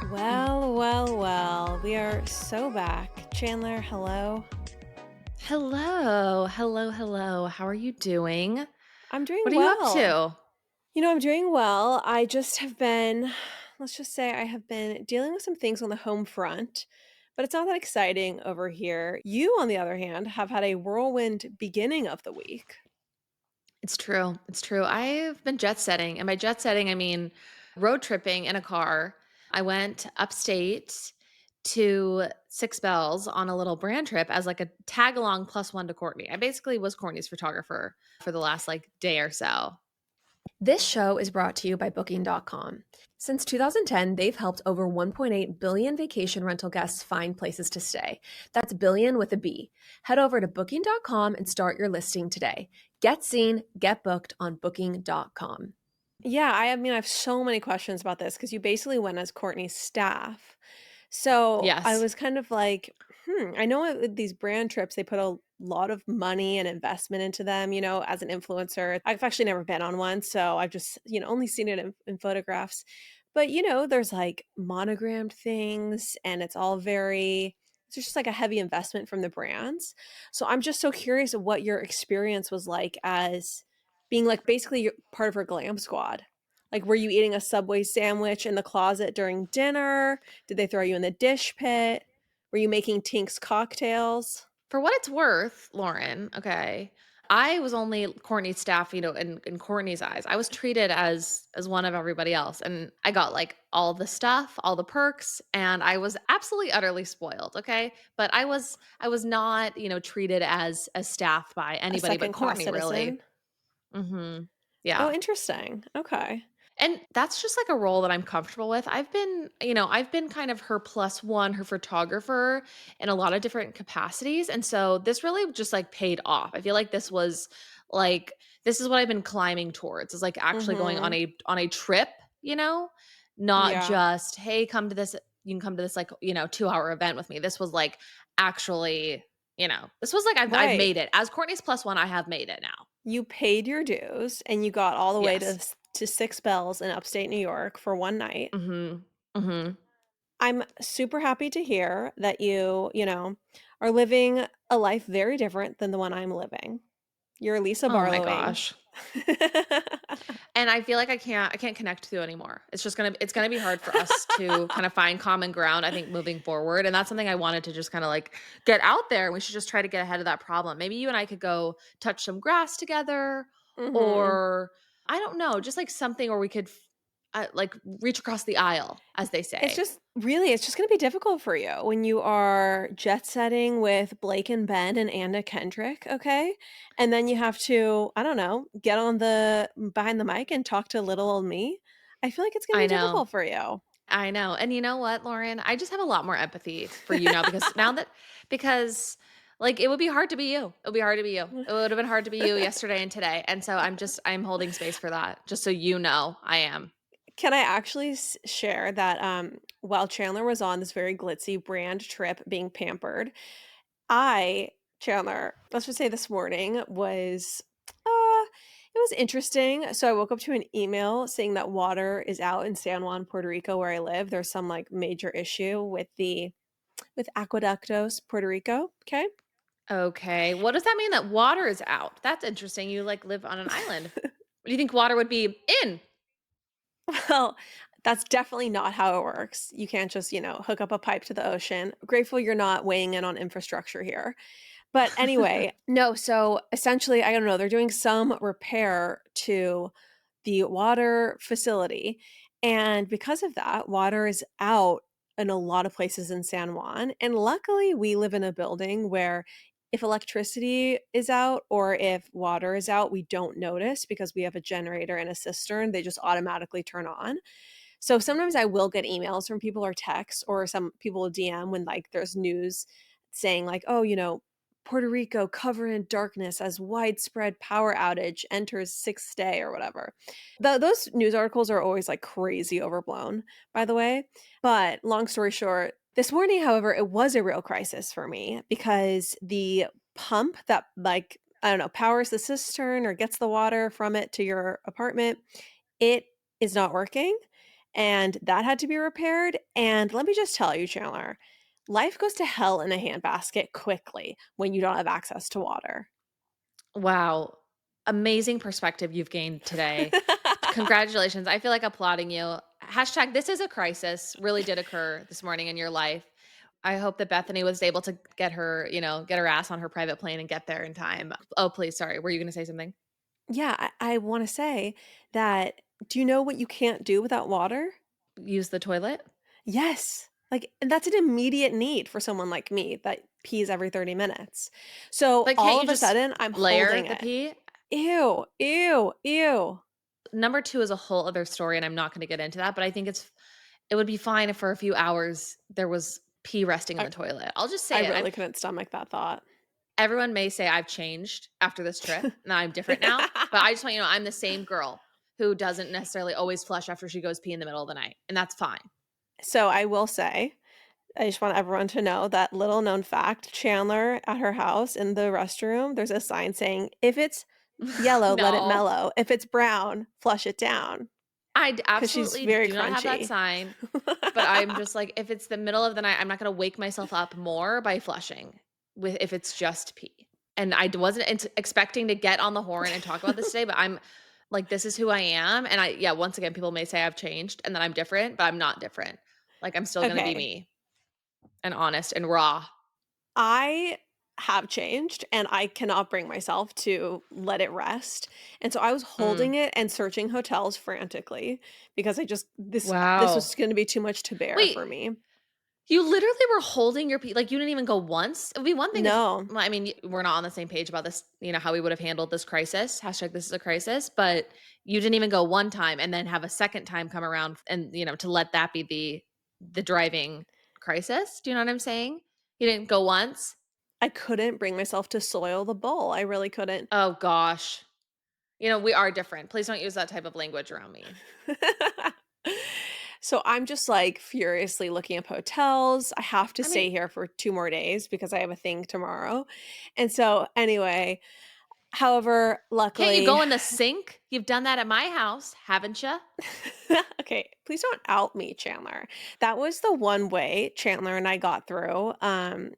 Well, we are so back. Chanler, hello. Hello. How are you doing? I'm doing What are you up well. to? I'm doing well. I just have been, let's just say, I have been dealing with some things on the home front, but it's not that exciting over here. You, on the other hand, have had a whirlwind beginning of the week. It's true. It's true. I've been jet setting, and by jet setting, I mean road tripping in a car. I went upstate to Six Bells on a little brand trip as like a tag along plus one to Courtney. I basically was Courtney's photographer for the last like day or so. This show is brought to you by Booking.com. Since 2010, they've helped over 1.8 billion vacation rental guests find places to stay. That's billion with a B. Head over to Booking.com and start your listing today. Get seen, get booked on Booking.com. Yeah, I have so many questions about this because you basically went as Courtney's staff. So I Yes. was kind of like, I know with these brand trips, they put a lot of money and investment into them, as an influencer. I've actually never been on one. So I've just, only seen it in photographs. But, there's like monogrammed things and it's just like a heavy investment from the brands. So I'm just so curious of what your experience was like as being like basically part of her glam squad. Like, were you eating a Subway sandwich in the closet during dinner? Did they throw you in the dish pit? Were you making Tink's cocktails? For what it's worth, Lauren, okay, I was only Courtney's staff, in Courtney's eyes. I was treated as one of everybody else. And I got like all the stuff, all the perks, and I was absolutely utterly spoiled. Okay. But I was not, treated as staff by A anybody but second class Courtney, really. citizen? Hmm. Oh, Yeah. interesting. Okay. And that's just like a role that I'm comfortable with. I've been kind of her plus one, her photographer in a lot of different capacities. And so this really just like paid off. I feel like this is what I've been climbing towards, is like actually going on Mhm. a trip, not Yeah. just, hey, you can come to this like, 2-hour event with me. This was like actually, this was like I've Right. made it. As Courtney's plus one, I have made it now. You paid your dues and you got all the way Yes. to Six Bells in upstate New York for one night. Mm-hmm. Mm-hmm. I'm super happy to hear that you are living a life very different than the one I'm living. You're Lisa Oh my Barlowing. gosh. And I feel like I can't connect to you anymore. It's gonna be hard for us to kind of find common ground, I think, moving forward. And that's something I wanted to just kind of like get out there. We should just try to get ahead of that problem. Maybe you and I could go touch some grass together, Mhm. or I don't know, just like something where we could like reach across the aisle, as they say. It's just gonna be difficult for you when you are jet setting with Blake and Ben and Anna Kendrick, okay? And then you have to, I don't know, get on the behind the mic and talk to little old me. I feel like it's gonna I be know. difficult for you. I know. And you know what, Lauren? I just have a lot more empathy for you now, because like it would be hard to be you. It would be hard to be you. It would have been hard to be you yesterday and today. And so I'm holding space for that. Just so you know, I am. Can I actually share that while Chandler was on this very glitzy brand trip being pampered, Chandler, let's just say this morning it was interesting. So I woke up to an email saying that water is out in San Juan, Puerto Rico, where I live. There's some like major issue with Aqueductos, Puerto Rico. Okay. Okay. What does that mean that water is out? That's interesting. You like live on an island. What do you think water would be in? Well, that's definitely not how it works. You can't just, hook up a pipe to the ocean. Grateful you're not weighing in on infrastructure here. But anyway, no, so essentially, I don't know, they're doing some repair to the water facility. And because of that, water is out in a lot of places in San Juan. And luckily, we live in a building where if electricity is out or if water is out, we don't notice because we have a generator and a cistern. They just automatically turn on. So sometimes I will get emails from people or texts, or some people will DM when like there's news saying like, oh, Puerto Rico covered in darkness as widespread power outage enters sixth day or whatever. Those news articles are always like crazy overblown, by the way. But long story short, this morning, however, it was a real crisis for me because the pump that like, I don't know, powers the cistern or gets the water from it to your apartment, it is not working, and that had to be repaired, and let me just tell you, Chandler, life goes to hell in a handbasket quickly when you don't have access to water. Wow. Amazing perspective you've gained today. Congratulations. I feel like applauding you. Hashtag this is a crisis really did occur this morning in your life. I hope that Bethany was able to get her, get her ass on her private plane and get there in time. Oh, please. Sorry. Were you going to say something? Yeah, I wanna say that do you know what you can't do without water? Use the toilet? Yes. Like, and that's an immediate need for someone like me that pees every 30 minutes. So, Like, can't all you of a just sudden, I'm layer holding the it. pee? Ew, ew, ew. Number 2 is a whole other story, and I'm not gonna get into that, but I think it would be fine if for a few hours there was pee resting in I the toilet. I'll just I say it. really couldn't stomach that thought. Everyone may say I've changed after this trip, and I'm different now, but I just want you to know I'm the same girl who doesn't necessarily always flush after she goes pee in the middle of the night, and that's fine. So, I will say, I just want everyone to know that little known fact, Chandler at her house in the restroom, there's a sign saying, "If it's yellow, let it No. mellow. If it's brown, flush it down." Because she's Absolutely very do not have that crunchy. sign, but I'm just like, if it's the middle of the night, I'm not gonna wake myself up more by flushing with if it's just pee. And I wasn't expecting to get on the horn and talk about this today, but I'm like, this is who I am. And yeah, once again, people may say I've changed and that I'm different, but I'm not different. Like, I'm still gonna be Okay. me and honest and raw. I have changed, and I cannot bring myself to let it rest, and so I was Mm. holding it and searching hotels frantically because I just this Wow. was gonna be too much to bear Wait, for me. you literally were holding your pee like, you didn't even go once? It would be one thing if No, well, I mean, we're not on the same page about this, how we would have handled this crisis, hashtag this is a crisis, but you didn't even go one time and then have a second time come around and, to let that be the driving crisis. Do you know what I'm saying? You didn't go once? I couldn't bring myself to soil the bowl, I really couldn't. Oh gosh. We are different. Please don't use that type of language around me. So I'm just, like, furiously looking up hotels. I have to I mean, stay here for 2 more days because I have a thing tomorrow, and so, anyway, however, can't you luckily go in the sink? You've done that at my house, haven't you? okay, please don't out me, Chandler. That was the one way Chandler and I got through,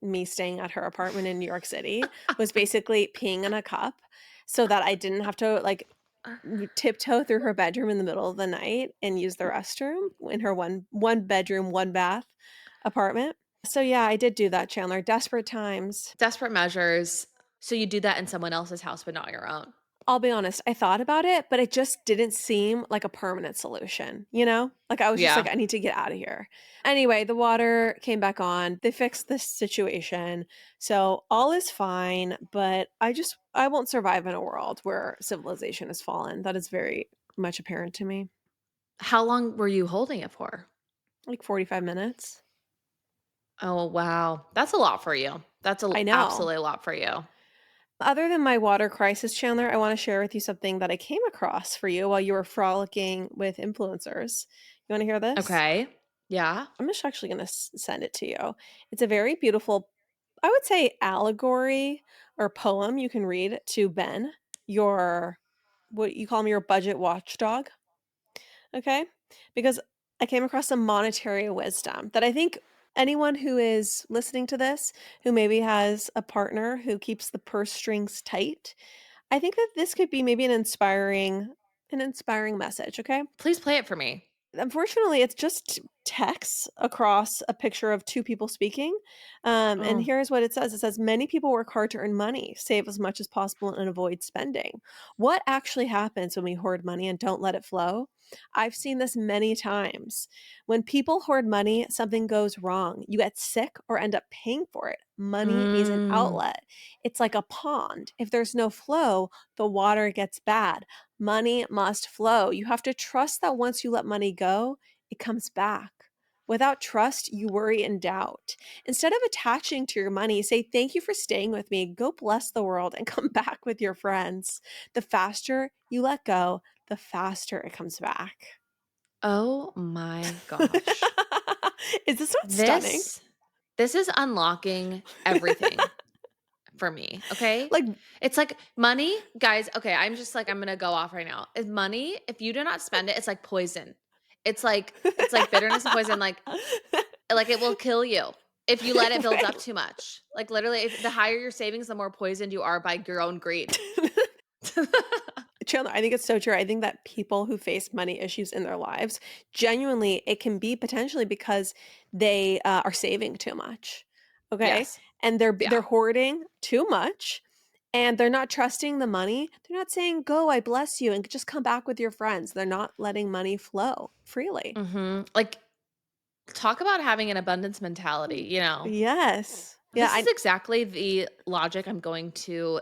me staying at her apartment in New York City, was basically peeing in a cup so that I didn't have to, like, tiptoe through her bedroom in the middle of the night and use the restroom in her one bedroom, one bath apartment. So, yeah, I did do that, Chandler. Desperate times. Desperate measures. So you do that in someone else's house, but not your own. I'll be honest, I thought about it, but it just didn't seem like a permanent solution, you know? Like, I was just like, Yeah. "I need to get out of here." Anyway, the water came back on. They fixed this situation. So, all is fine, but I won't survive in a world where civilization has fallen. That is very much apparent to me. How long were you holding it for? Like 45 minutes. Oh, wow. That's a lot for you. That's I know. absolutely a lot for you. Other than my water crisis, Chandler, I wanna share with you something that I came across for you while you were frolicking with influencers. You wanna hear this? Okay. Yeah. I'm just actually gonna send it to you. It's a very beautiful, I would say, allegory or poem you can read to Ben, your what you call him, your budget watchdog. Okay, because I came across some monetary wisdom that I think anyone who is listening to this, who maybe has a partner who keeps the purse strings tight, I think that this could be maybe an inspiring message. Okay, Please play it for me. unfortunately, it's just text across a picture of 2 people speaking, and Oh. here's what it says. It says, "Many people work hard to earn money, save as much as possible, and avoid spending. What actually happens when we hoard money and don't let it flow? I've seen this many times. When people hoard money, something goes wrong. You get sick or end up paying for it. Money needs an Mm. outlet. It's like a pond. If there's no flow, the water gets bad. Money must flow. You have to trust that once you let money go, it comes back. Without trust, you worry and doubt. Instead of attaching to your money, say, "Thank you for staying with me. Go bless the world and come back with your friends." The faster you let go, the faster it comes back. Oh my gosh. Is this not stunning? This this is unlocking everything for me, okay? Like, It's like money, guys, okay, I'm just like, I'm gonna go off right now. Is money, if you do not spend it, it's like poison. It's like bitterness and poison, like it will kill you if you let it build up right. too much. Like literally, if the higher your savings, the more poisoned you are by your own greed. Chandler, I think it's so true. I think that people who face money issues in their lives, genuinely, it can be potentially because they are saving too much. Okay, Yes. and they're Yeah. hoarding too much, and they're not trusting the money. They're not saying, "Go, I bless you," and just come back with your friends. They're not letting money flow freely. Like, talk about having an abundance mentality, you know? Yes. Yeah. This is exactly the logic I'm going to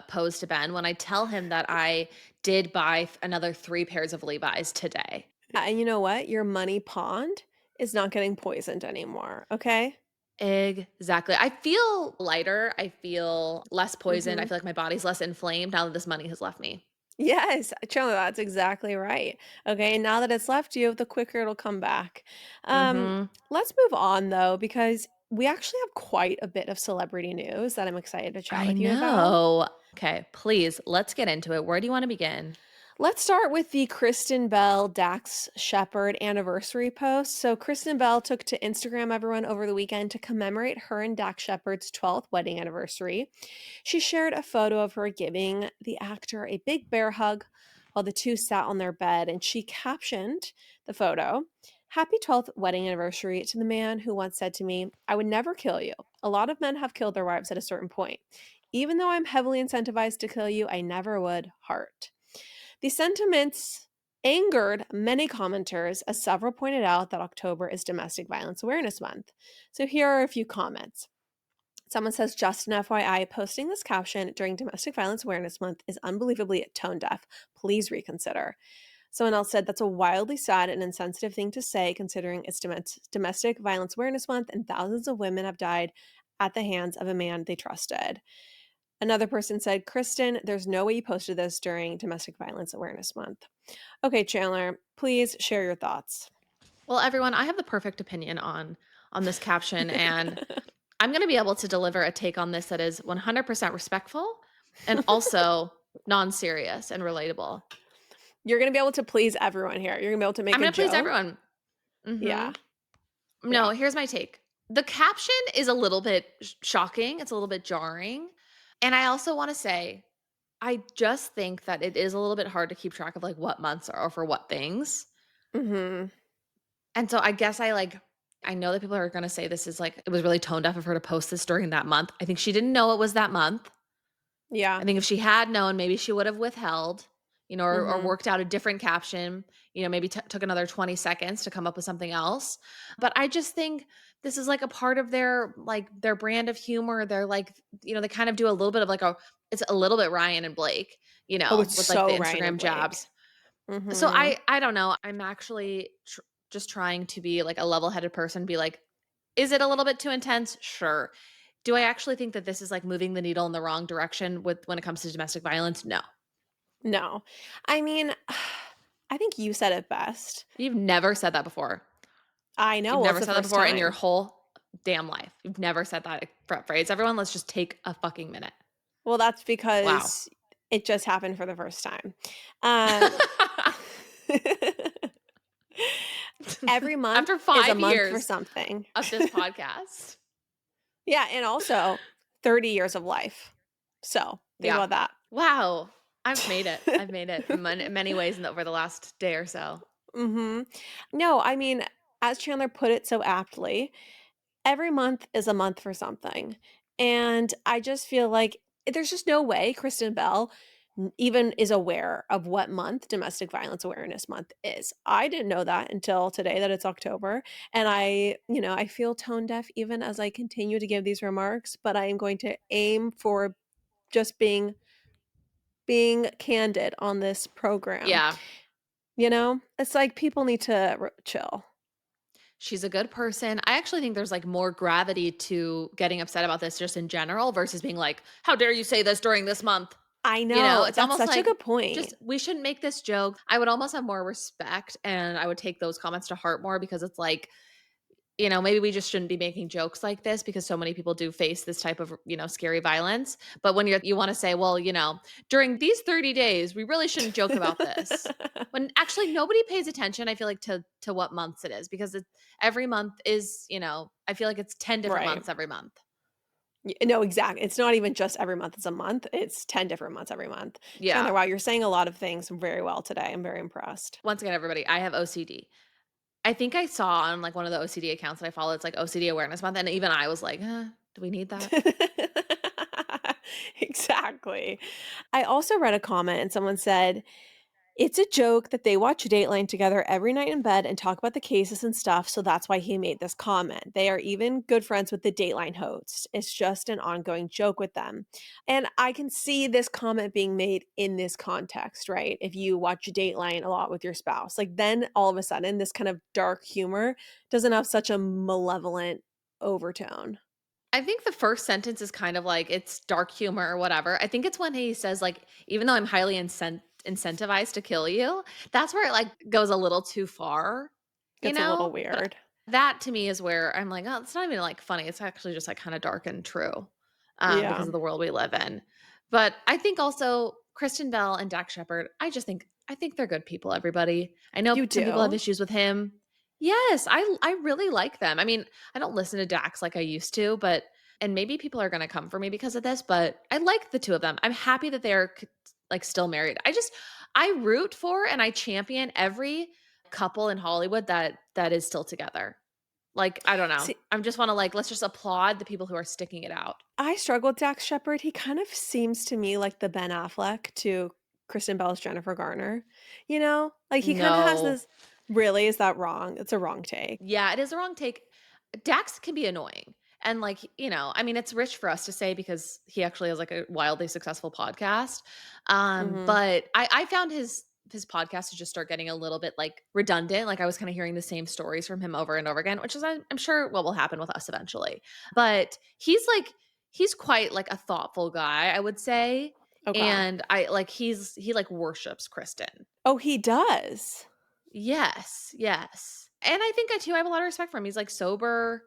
pose to Ben when I tell him that I did buy another 3 pairs of Levi's today. And you know what? Your money pond is not getting poisoned anymore. Okay. Exactly. I feel lighter. I feel less poisoned. I Mm-hmm. feel like my body's less inflamed now that this money has left me. Yes, Chandler, that's exactly right. Okay, and now that it's left you, the quicker it'll come back. Um, Mhm. let's move on though, because we actually have quite a bit of celebrity news that I'm excited to chat I with you about. know. Okay, please, let's get into it. Where do you wanna begin? Let's start with the Kristen Bell Dax Shepard anniversary post. So, Kristen Bell took to Instagram everyone over the weekend to commemorate her and Dax Shepard's 12th wedding anniversary. She shared a photo of her giving the actor a big bear hug while the two sat on their bed, and she captioned the photo, "Happy 12th wedding anniversary to the man who once said to me, 'I would never kill you. A lot of men have killed their wives at a certain point. Even though I'm heavily incentivized to kill you, I never would. Heart.'" The sentiments angered many commenters, as several pointed out that October is Domestic Violence Awareness Month. So here are a few comments. Someone says, "Just an FYI, posting this caption during Domestic Violence Awareness Month is unbelievably tone deaf. Please reconsider." Someone else said, "That's a wildly sad and insensitive thing to say considering it's Domestic Violence Awareness Month and thousands of women have died at the hands of a man they trusted." Another person said, "Kristen, there's no way you posted this during Domestic Violence Awareness Month." Okay, Chandler, please share your thoughts. Well, everyone, I have the perfect opinion on this caption, and I'm gonna be able to deliver a take on this that is 100% respectful and also non-serious and relatable. You're going to be able to please everyone here. You're going to be able to I'm make a gonna please joke. everyone. Yeah. Mhm. Yeah. No, here's my take. The caption is a little bit shocking, it's a little bit jarring, and I also wanna say, I just think that it is a little bit hard to keep track of, like, what months are for what things, Mhm. and so I guess I know that people are gonna say this is, like, it was really tone deaf of her to post this during that month. I think she didn't know it was that month. I Yeah. think if she had known, maybe she would have withheld, or Mhm. worked out a different caption, maybe took another 20 seconds to come up with something else. But I just think this is like a part of their brand of humor. They're like, they kind of do a little bit of it's a little bit Ryan and Blake, Oh, it's with like the so Ryan and Instagram Blake. jabs. So Mhm. I don't know. I'm actually just trying to be like a level-headed person, be like, is it a little bit too intense? Sure. Do I actually think that this is like moving the needle in the wrong direction when it comes to domestic violence? No. No. I mean, I think you said it best. You've never said that before. I know, You've well, it's never the said that first before in your time. whole damn life. You've never said that phrase. Everyone, let's just take a fucking minute. Well, that's Wow. because it just happened for the first time. Um Every month After is a 5 month for years something. of this podcast. Yeah, and also 30 years of life. So, think Yeah. about that. Wow. I've made it. I've made it in many ways over the last day or so. Mhm. No, I mean, as Chandler put it so aptly, every month is a month for something. And I just feel like there's just no way Kristen Bell even is aware of what month Domestic Violence Awareness Month is. I didn't know that until today that it's October. And I feel tone deaf even as I continue to give these remarks, but I am going to aim for just being candid on this program. Yeah. It's like people need to chill. She's a good person. I actually think there's like more gravity to getting upset about this just in general versus being like, how dare you say this during this month? I know. It's That's almost such a like good point. just we shouldn't make this joke. I would almost have more respect and I would take those comments to heart more because it's like maybe we just shouldn't be making jokes like this because so many people do face this type of, scary violence. But when you want to say, well, during these 30 days, we really shouldn't joke about this. When actually nobody pays attention, I feel like to what months it is because every month is, I feel like it's 10 different Right. months every month. No, exactly. It's not even just every month, it's a month. It's 10 different months every month. Chandler, Yeah. wow, you're saying a lot of things very well today. I'm very impressed. Once again, everybody, I have OCD. I think I saw on like one of the OCD accounts that I follow, it's like OCD Awareness Month. And even I was like, do we need that? Exactly. I also read a comment and someone said, "It's a joke that they watch Dateline together every night in bed and talk about the cases and stuff, so that's why he made this comment. They are even good friends with the Dateline host. It's just an ongoing joke with them." And I can see this comment being made in this context, right? If you watch Dateline a lot with your spouse, like then all of a sudden this kind of dark humor doesn't have such a malevolent overtone. I think the first sentence is kind of like it's dark humor or whatever. I think it's when he says like, even though I'm highly incentivized to kill you, that's where it like goes a little too far, Gets a little But weird. that to me is where I'm like, oh, it's not even like funny. It's actually just like kind of dark and true, because Yeah. of the world we live in. But I think also Kristen Bell and Dak Shepard, I think they're good people, everybody. I know You some people have do? issues with him. Yes, I really like them. I mean, I don't listen to Dax like I used to, but and maybe people are going to come for me because of this, but I like the two of them. I'm happy that they're like still married. I root for and I champion every couple in Hollywood that is still together. Like, I don't know. See, I just want to like let's just applaud the people who are sticking it out. I struggle with Dax Shepard. He kind of seems to me like the Ben Affleck to Kristen Bell's Jennifer Garner. You know? Like he kind of has No. this. Really, is that wrong? It's a wrong take. Yeah, it is the wrong take. Dax can be annoying. And like, I mean, it's rich for us to say because he actually has like a wildly successful podcast. Mhm. But I found his podcast to just start getting a little bit like redundant. Like I was kind of hearing the same stories from him over and over again, which is I'm sure what will happen with us eventually. But he's quite like a thoughtful guy, I would say. Okay. And I like he like worships Kristen. Oh, he does? Yes, yes. And I think I too have a lot of respect for him. He's like sober.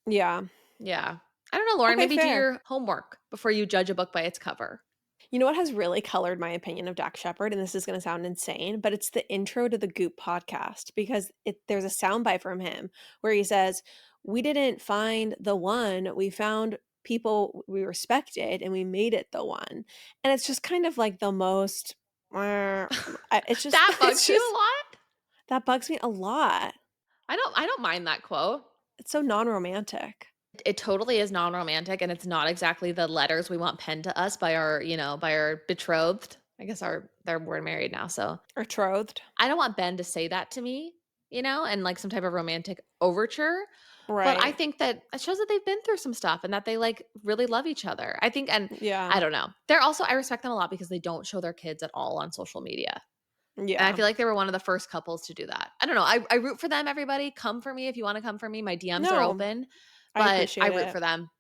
Yeah. Yeah. I don't know, Lauren, Okay, maybe do fair. your homework before you judge a book by its cover. You know what has really colored my opinion of Dax Shepard, and this is gonna sound insane, but it's the intro to the Goop podcast because there's a soundbite from him where he says, "We didn't find the one, we found people we respected and we made it the one." And it's just kind of like the most it's just That it's bugs you a just lot? that bugs me a lot. I don't mind that quote. It's so non-romantic It totally is non-romantic and it's not exactly the letters we want penned to us by our, by our betrothed. I guess we're married now, so or betrothed. I don't want Ben to say that to me, and like some type of romantic overture. But I Right. think that it shows that they've been through some stuff and that they like really love each other. I think, and Yeah. I don't know. They're also, I respect them a lot because they don't show their kids at all on social media. And I Yeah. feel like they were one of the first couples to do that. I don't know. I root for them, everybody. Come for me if you want to come for me. My DMs are No, open, I but I appreciate root it. for them.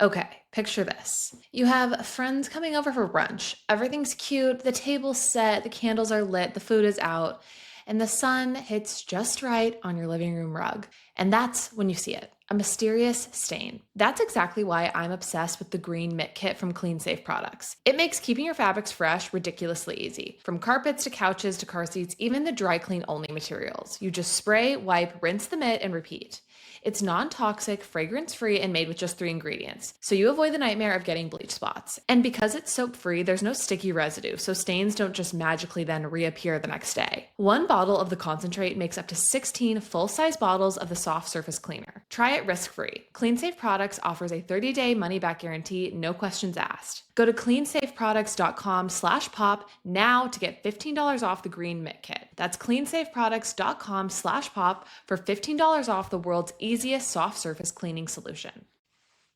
Okay, picture this. You have friends coming over for brunch. Everything's cute, the table's set, the candles are lit, the food is out, and the sun hits just right on your living room rug. And that's when you see it, a mysterious stain. That's exactly why I'm obsessed with the green mitt kit from Clean Safe Products. It makes keeping your fabrics fresh ridiculously easy. From carpets to couches to car seats, even the dry clean only materials. You just spray, wipe, rinse the mitt, and repeat. It's non-toxic, fragrance-free, and made with just 3 ingredients, so you avoid the nightmare of getting bleach spots. And because it's soap-free, there's no sticky residue, so stains don't just magically then reappear the next day. One bottle of the concentrate makes up to 16 full-size bottles of the soft surface cleaner. Try it risk-free. CleanSafe Products offers a 30-day money-back guarantee, no questions asked. Go to cleansafeproducts.com/pop now to get $15 off the green mitt kit. That's cleansafeproducts.com/pop for $15 off the world's easiest soft surface cleaning solution.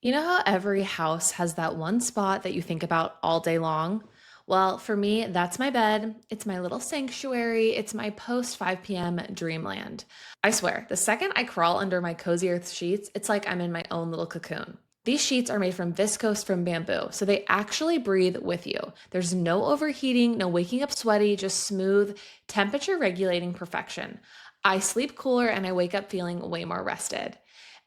You know how every house has that one spot that you think about all day long? Well, for me, that's my bed. It's my little sanctuary. It's my post 5 p.m. dreamland. I swear, the second I crawl under my cozy earth sheets, it's like I'm in my own little cocoon. These sheets are made from viscose from bamboo, so they actually breathe with you. There's no overheating, no waking up sweaty, just smooth, temperature regulating perfection. I sleep cooler and I wake up feeling way more rested.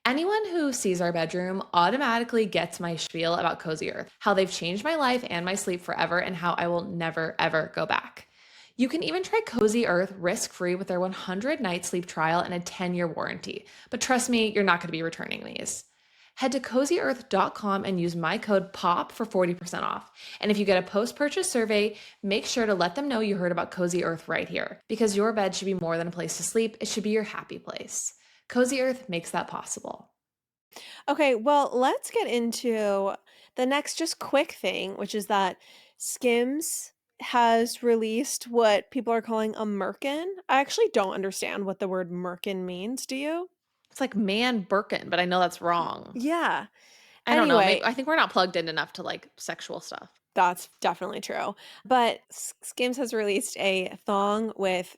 Anyone who sees our bedroom automatically gets my spiel about Cozy Earth, how they've changed my life and my sleep forever, and how I will never, ever go back. You can even try Cozy Earth risk-free with their 100-night sleep trial and a 10-year warranty. But trust me, you're not going to be returning these. Head to cozyearth.com and use my code POP for 40% off. And if you get a post-purchase survey, make sure to let them know you heard about Cozy Earth right here, because your bed should be more than a place to sleep. It should be your happy place. Cozy Earth makes that possible. Okay, well, let's get into the next just quick thing, which is that Skims has released what people are calling a merkin. I actually don't understand what the word merkin means. Do you? It's like man Birkin, but I know that's Y- wrong. Yeah. I don't know. Maybe Anyway, I think we're not plugged in enough to like sexual stuff. that's definitely true. But Skims has released a thong with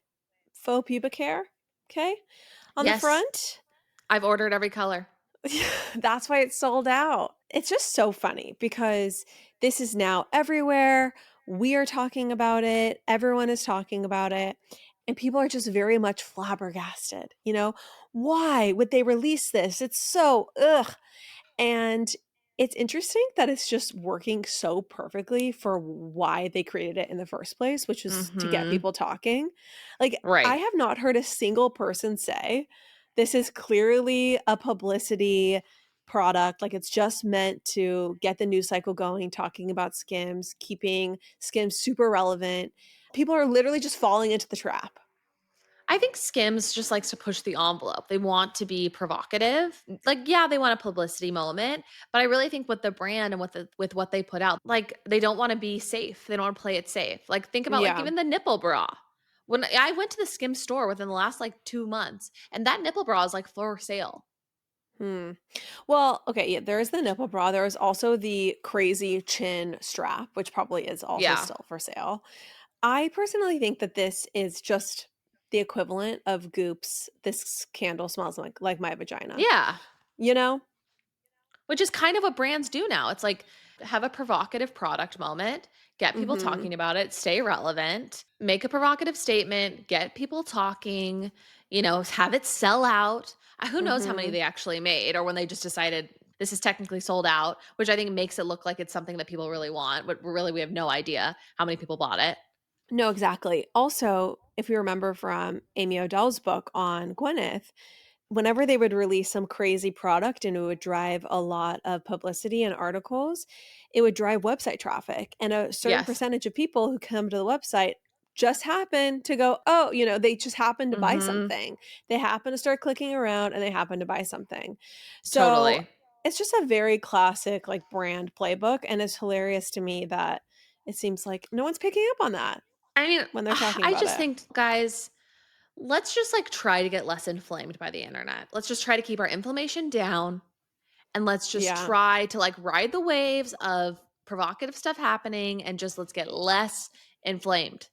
faux pubic hair. Okay. On the Yes, front. I've ordered every color. That's why it's sold out. It's just so funny because this is now everywhere. We are talking about it. Everyone is talking about it. And people are just very much flabbergasted. Why would they release this? It's so ugh. And it's interesting that it's just working so perfectly for why they created it in the first place, which is to get Mhm. people talking. Like, I Right. have not heard a single person say, this is clearly a publicity product. Like, it's just meant to get the news cycle going, talking about Skims, keeping Skims super relevant. People are literally just falling into the trap. I think Skims just likes to push the envelope. They want to be provocative. Like, yeah, they want a publicity moment, but I really think with the brand and with what they put out, like they don't want to be safe. They don't want to play it safe. Like think about like Yeah. even the nipple bra. When I went to the Skims store within the last like 2 months, and that nipple bra is like for sale. Hmm. Well, okay, yeah, there is the nipple bra. There is also the crazy chin strap, which probably is also Yeah. still for sale. I personally think that this is just the equivalent of Goop's "This candle smells like my vagina." Yeah. You know? Which is kind of what brands do now. It's like have a provocative product moment, get people Mhm. talking about it, stay relevant, make a provocative statement, get people talking, have it sell out. Who knows how many Mhm. they actually made or when they just decided this is technically sold out, which I think makes it look like it's something that people really want, but really we have no idea how many people bought it. No, exactly. Also, if you remember from Amy Odell's book on Gwyneth, whenever they would release some crazy product and it would drive a lot of publicity and articles, it would drive website traffic. And a certain Yes. percentage of people who come to the website just happen to go, oh, they just happen to buy Mhm. something. They happen to start clicking around and they happen to buy something. So Totally. it's just a very classic like brand playbook. And it's hilarious to me that it seems like no one's picking up on that I mean, when they're talking I about just it. think guys, let's just like try to get less inflamed by the internet. Let's just try to keep our inflammation down and let's just Yeah. try to like ride the waves of provocative stuff happening and just let's get less inflamed,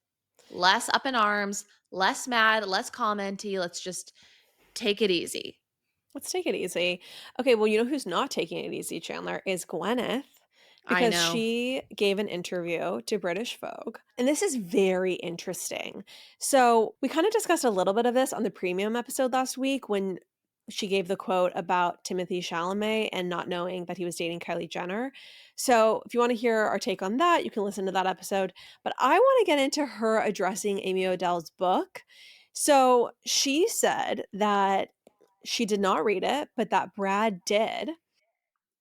less up in arms, less mad, less commenty. Let's just take it easy. Let's take it easy. Okay, well, you know who's not taking it easy, Chandler, is Gwyneth, I because know. she gave an interview to British Vogue. And this is very interesting. So, we kind of discussed a little bit of this on the premium episode last week when she gave the quote about Timothy Chalamet and not knowing that he was dating Kylie Jenner. So, if you want to hear our take on that, you can listen to that episode. But I want to get into her addressing Amy Odell's book. So, she said that she did not read it, but that Brad did.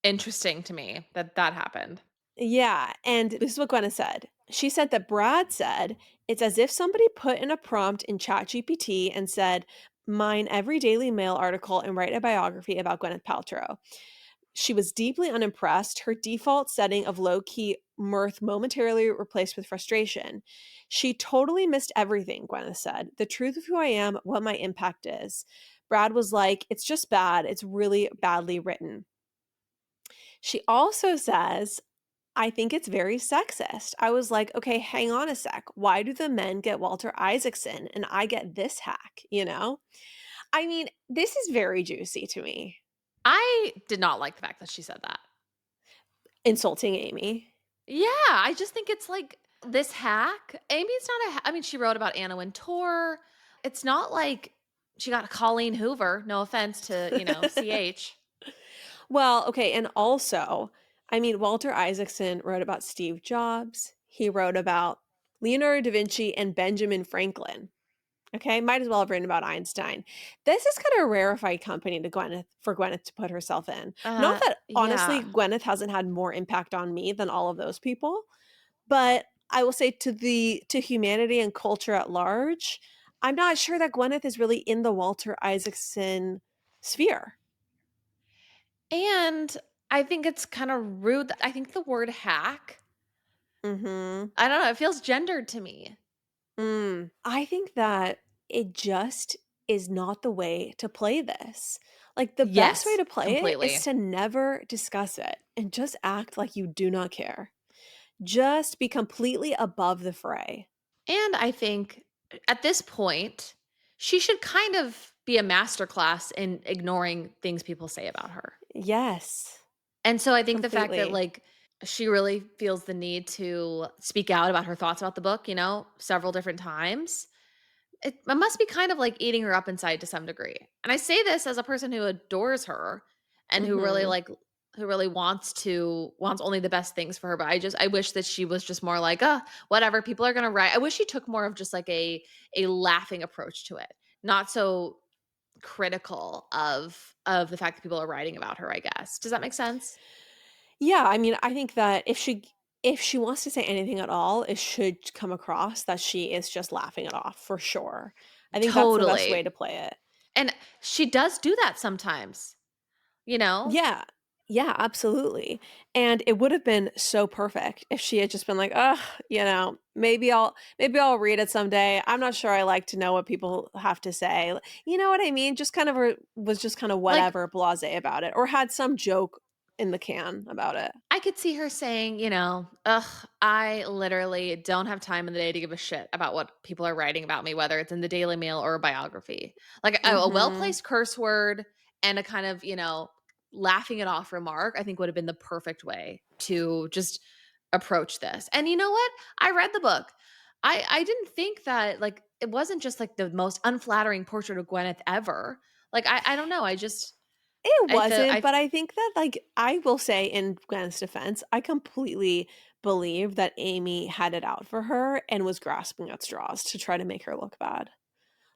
Interesting to me that that happened. Yeah, and this is what Gwenna said. She said that Brad said, "It's as if somebody put in a prompt in ChatGPT and said, 'Mine every Daily Mail article and write a biography about Gwyneth Paltrow.'" She was deeply unimpressed. Her default setting of low-key mirth momentarily replaced with frustration. "She totally missed everything," Gwyneth said. "The truth of who I am, what my impact is." Brad was like, "It's just bad. It's really badly written." She also says, "I think it's very sexist." I was like, "Okay, hang on a sec. Why do the men get Walter Isaacson and I get this hack?" I mean, this is very juicy to me. I did not like the fact that she said that. Insulting Amy. Yeah, I just think it's like this hack. Amy's not a I mean, she wrote about Anna Wintour. It's not like She got Colleen Hoover, no offense to, CH. Well, okay, and also, I mean, Walter Isaacson wrote about Steve Jobs. He wrote about Leonardo da Vinci and Benjamin Franklin. Okay, might as well have written about Einstein. This is kind of a rarefied company to Gwyneth to put herself in. Not that honestly, Yeah. Gwyneth hasn't had more impact on me than all of those people, but I will say to humanity and culture at large, I'm not sure that Gwyneth is really in the Walter Isaacson sphere. And I think it's kind of rude. I think the word hack, Mhm. I don't know, it feels gendered to me. I think that it just is not the way to play this. Like, the best way Yes, to play it is completely. to never discuss it and just act like you do not care. Just be completely above the fray. And I think at this point, she should kind of be a masterclass in ignoring things people say about her. Yes, And so I think the fact that, completely. like, she really feels the need to speak out about her thoughts about the book, several different times. It must be kind of like eating her up inside to some degree. And I say this as a person who adores her and Mhm. who really wants only the best things for her. But I wish that she was just more like, whatever, people are gonna write. I wish she took more of just like a laughing approach to it, not so critical of the fact that people are writing about her, I guess. Does that make sense? Yeah, I mean, I think that if she wants to say anything at all, it should come across that she is just laughing it off for sure. I think that's the best way Totally. to play it. And she does do that sometimes, you know? Yeah. Yeah, absolutely. And it would have been so perfect if she had just been like, "Ugh, maybe I'll read it someday. I'm not sure I like to know what people have to say." You know what I mean? Just kind of was just kind of Like, whatever, blasé about it, or had some joke in the can about it. I could see her saying, "Ugh, I literally don't have time in the day to give a shit about what people are writing about me, whether it's in the Daily Mail or a biography." Like a Mhm. well-placed curse word and a kind of, laughing it off remark, I think would have been the perfect way to just approach this. And you know what? I read the book. I didn't think that, like, it wasn't just like the most unflattering portrait of Gwyneth ever. Like I don't know. It I feel wasn't, I but I think that, like, I will say in Gwen's defense, I completely believe that Amy had it out for her and was grasping at straws to try to make her look bad.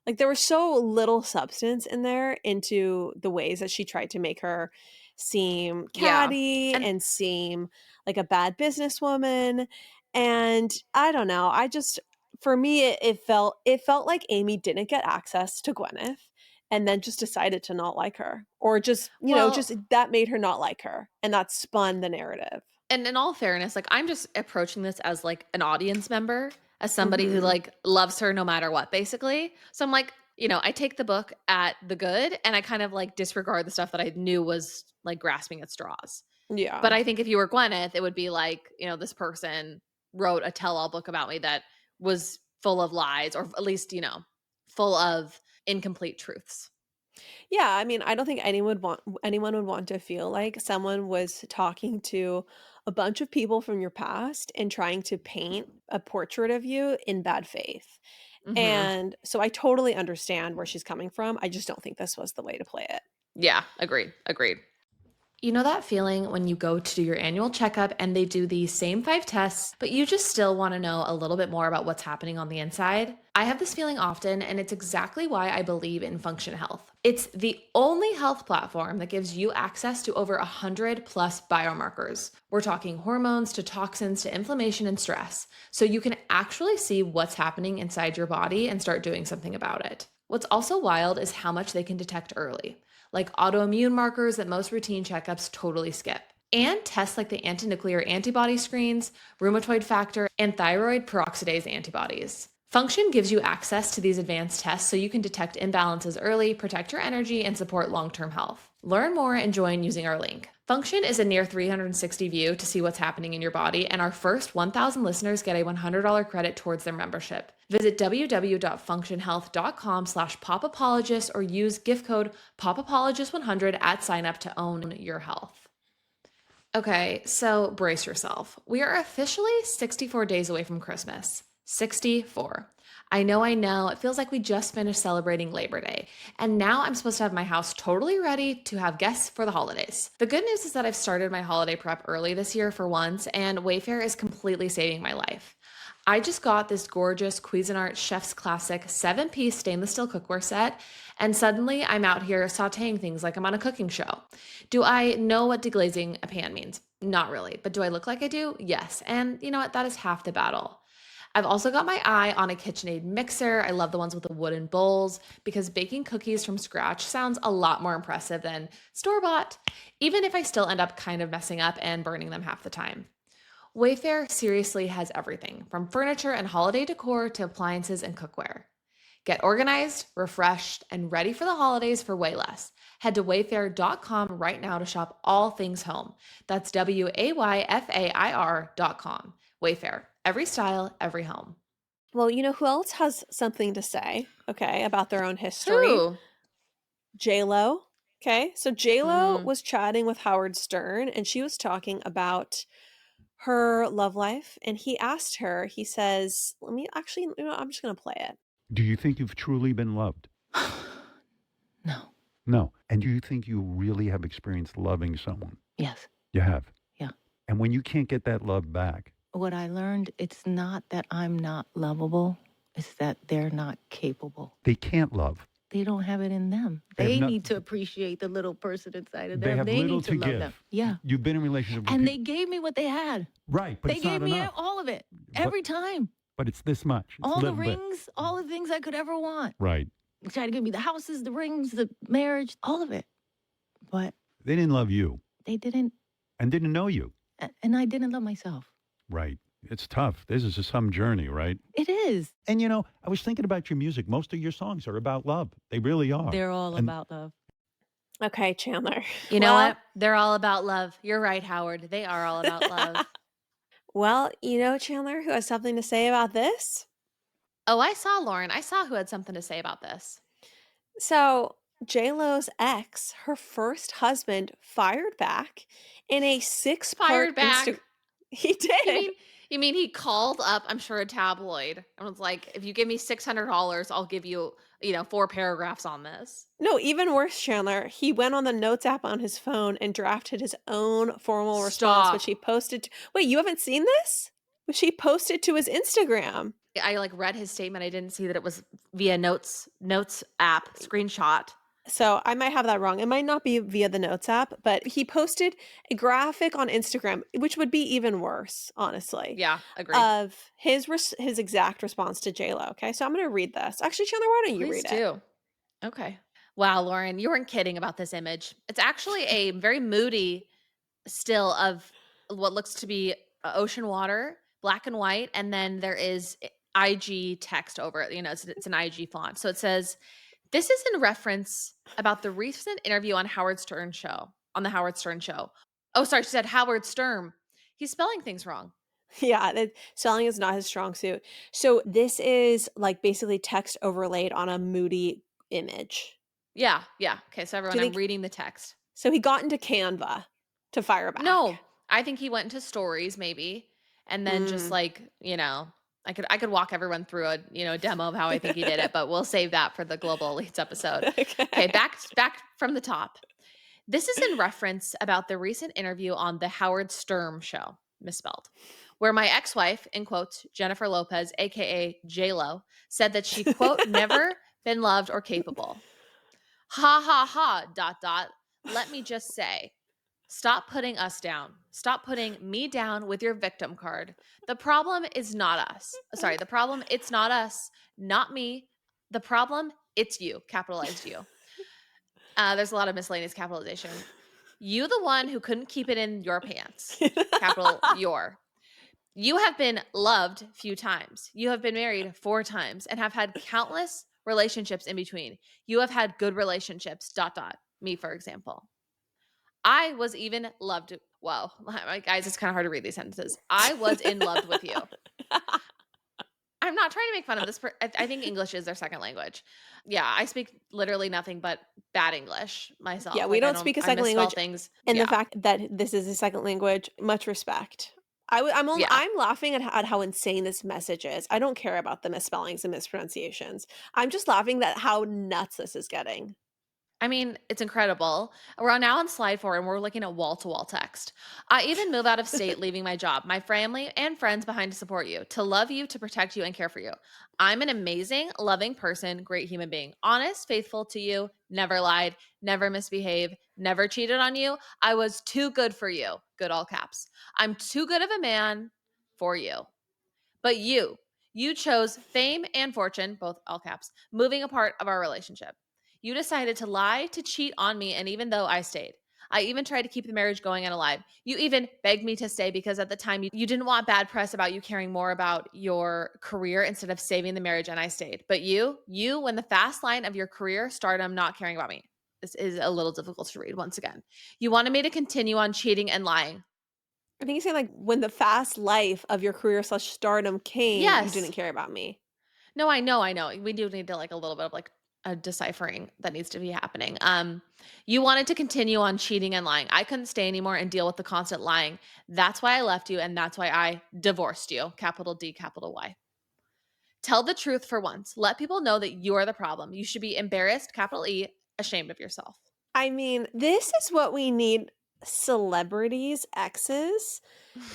Like, there was so little substance in there into the ways that she tried to make her seem yeah. catty And and seem like a bad businesswoman, and I don't know, I just for me, it felt like Amy didn't get access to Gwyneth and then just decided to not like her, or just, well, just that made her not like her, and that spun the narrative. and in all fairness, like, I'm just approaching this as, like, an audience member, as somebody who, Mhm. like, loves her no matter what, basically. So I'm like, I take the book at the good, and I kind of, like, disregard the stuff that I knew was, like, grasping at straws. Yeah. But I think if you were Gwyneth, it would be like, this person wrote a tell-all book about me that was full of lies, or at least, full of incomplete truths. Yeah, I mean, I don't think anyone would want to feel like someone was talking to a bunch of people from your past and trying to paint a portrait of you in bad faith. Mhm. And so I totally understand where she's coming from. I just don't think this was the way to play it. Yeah, agreed, agreed. You know that feeling when you go to do your annual checkup and they do the same 5 tests, but you just still want to know a little bit more about what's happening on the inside? I have this feeling often, and it's exactly why I believe in Function Health. It's the only health platform that gives you access to over 100 plus biomarkers. We're talking hormones to toxins to inflammation and stress, so you can actually see what's happening inside your body and start doing something about it. What's also wild is how much they can detect early, like autoimmune markers that most routine checkups totally skip. And tests like the antinuclear antibody screens, rheumatoid factor, and thyroid peroxidase antibodies. Function gives you access to these advanced tests so you can detect imbalances early, protect your energy, and support long term health. Learn more and join using our link. Function is a near 360 view to see what's happening in your body, and our first 1,000 listeners get a $100 credit towards their membership. Visit www.functionhealth.com/popapologist or use gift code popapologist100 at sign up to own your health. Okay, so brace yourself. We are officially 64 days away from Christmas. 64. I know. It feels like we just finished celebrating Labor Day, and now I'm supposed to have my house totally ready to have guests for the holidays. The good news is that I've started my holiday prep early this year for once, and Wayfair is completely saving my life. I just got this gorgeous Cuisinart Chef's Classic 7-piece stainless steel cookware set, and suddenly I'm out here sauteing things like I'm on a cooking show. Do I know what deglazing a pan means? Not really, but do I look like I do? Yes. And you know what? That is half the battle. I've also got my eye on a KitchenAid mixer. I love the ones with the wooden bowls because baking cookies from scratch sounds a lot more impressive than store bought, even if I still end up kind of messing up and burning them half the time. Wayfair seriously has everything from furniture and holiday decor to appliances and cookware. Get organized, refreshed, and ready for the holidays for way less. Head to wayfair.com right now to shop all things home. That's WAYFAIR.com. Wayfair, every style, every home. Well, you know who else has something to say, okay, about their own history? Who? J.Lo. Okay, so J.Lo Mm. was chatting with Howard Stern and she was talking about her love life. And he asked her, he says, let me actually, I'm just going to play it. Do you think you've truly been loved? No. No. And do you think you really have experienced loving someone? Yes. You have. Yeah. And when you can't get that love back, What I learned, it's not that I'm not lovable, it's that they're not capable. they can't love. They don't have it in them. They have They no- need to appreciate the little person inside of They them. have They little need to to love give. them. Yeah. You've been in a relationship with And people. they gave me what they had. Right, but They it's gave not me enough. all of it. But- Every time. But it's this much. It's a All the little bit. rings, all the things I could ever want. Right. They tried to give me the houses, the rings, the marriage, all of it. But They didn't love you they didn't, and didn't know you. and I didn't love myself. Right. It's tough. This is some journey, right? It is. And you know, I was thinking about your music. Most of your songs are about love. They really are. They're all And- about love. Okay, Chandler. You know Well- what? They're all about love. You're right, Howard. They are all about love. Well, you know, Chandler, who has something to say about this? Oh, I saw Lauren. I saw who had something to say about this. So, J.Lo's ex, her first husband, fired back in a six-part Fired back? He did. You mean he called up, I'm sure, a tabloid and was like, if you give me $600, I'll give you, 4 paragraphs on this. No, even worse, Chandler. He went on the notes app on his phone and drafted his own formal response, Stop. which he posted. Wait, you haven't seen this? Which he posted to his Instagram. I read his statement. I didn't see that it was via notes app screenshot. So I might have that wrong. It might not be via the notes app, but he posted a graphic on Instagram, which would be even worse, honestly. Yeah, agreed. Of his exact response to J.Lo. Okay, so I'm going to read this. Actually, Chandler, why don't you Please read it? do. Okay. Wow, Lauren, you weren't kidding about this image. It's actually a very moody still of what looks to be ocean water, black and white, and then there is IG text over it. It's an IG font. So it says, "This is in reference about the recent interview on the Howard Stern show." Oh, sorry, she said Howard Stern. He's spelling things wrong. Yeah, selling is not his strong suit. So this is basically text overlaid on a moody image. Yeah. Okay, so everyone, you I'm think- reading the text. So he got into Canva to fire back. No, I think he went into stories maybe, and then just I could walk everyone through a demo of how I think he did it, but we'll save that for the Global Elites episode. Okay, back from the top. This is in reference about the recent interview on the Howard Stern show, misspelled, where my ex-wife, in quotes, Jennifer Lopez, aka J.Lo, said that she, quote, never been loved or capable. Ha ha ha, ... Let me just say, stop putting us down. Stop putting me down with your victim card. The problem is not us. Sorry, the problem, it's not us, not me. The problem, it's you, capitalized you. There's a lot of miscellaneous capitalization. You, the one who couldn't keep it in your pants, capital your. You have been loved few times. You have been married 4 times and have had countless relationships in between. You have had good relationships, ... Me, for example. I was even loved. Whoa, guys, it's kind of hard to read these sentences. I was in love with you. I'm not trying to make fun of this. I think English is their second language. Yeah, I speak literally nothing but bad English myself. Yeah, we don't speak a second I misspell language. things. And Yeah. the fact that this is a second language, much respect. Yeah. I'm laughing at how insane this message is. I don't care about the misspellings and mispronunciations. I'm just laughing at how nuts this is getting. I mean, it's incredible. We're now on slide 4 and we're looking at wall to wall text. I even move out of state, leaving my job, my family and friends behind to support you, to love you, to protect you and care for you. I'm an amazing, loving person, great human being, honest, faithful to you, never lied, never misbehaved, never cheated on you. I was too good for you. Good all caps. I'm too good of a man for you. But you chose fame and fortune, both all caps, moving a part of our relationship. You decided to lie, to cheat on me, and even though I stayed, I even tried to keep the marriage going and alive. You even begged me to stay because at the time you didn't want bad press about you caring more about your career instead of saving the marriage, and I stayed. But when the fast line of your career, stardom, not caring about me. This is a little difficult to read once again. You wanted me to continue on cheating and lying. I think he's saying, like, when the fast life of your career/stardom came, you didn't Yes. care about me. No, I know. We do need to like a little bit of like a deciphering that needs to be happening. You wanted to continue on cheating and lying. I couldn't stay anymore and deal with the constant lying. That's why I left you and that's why I divorced you. Capital D, capital Y. Tell the truth for once. Let people know that you're the problem. You should be embarrassed, capital E, ashamed of yourself. I mean, this is what we need celebrities' exes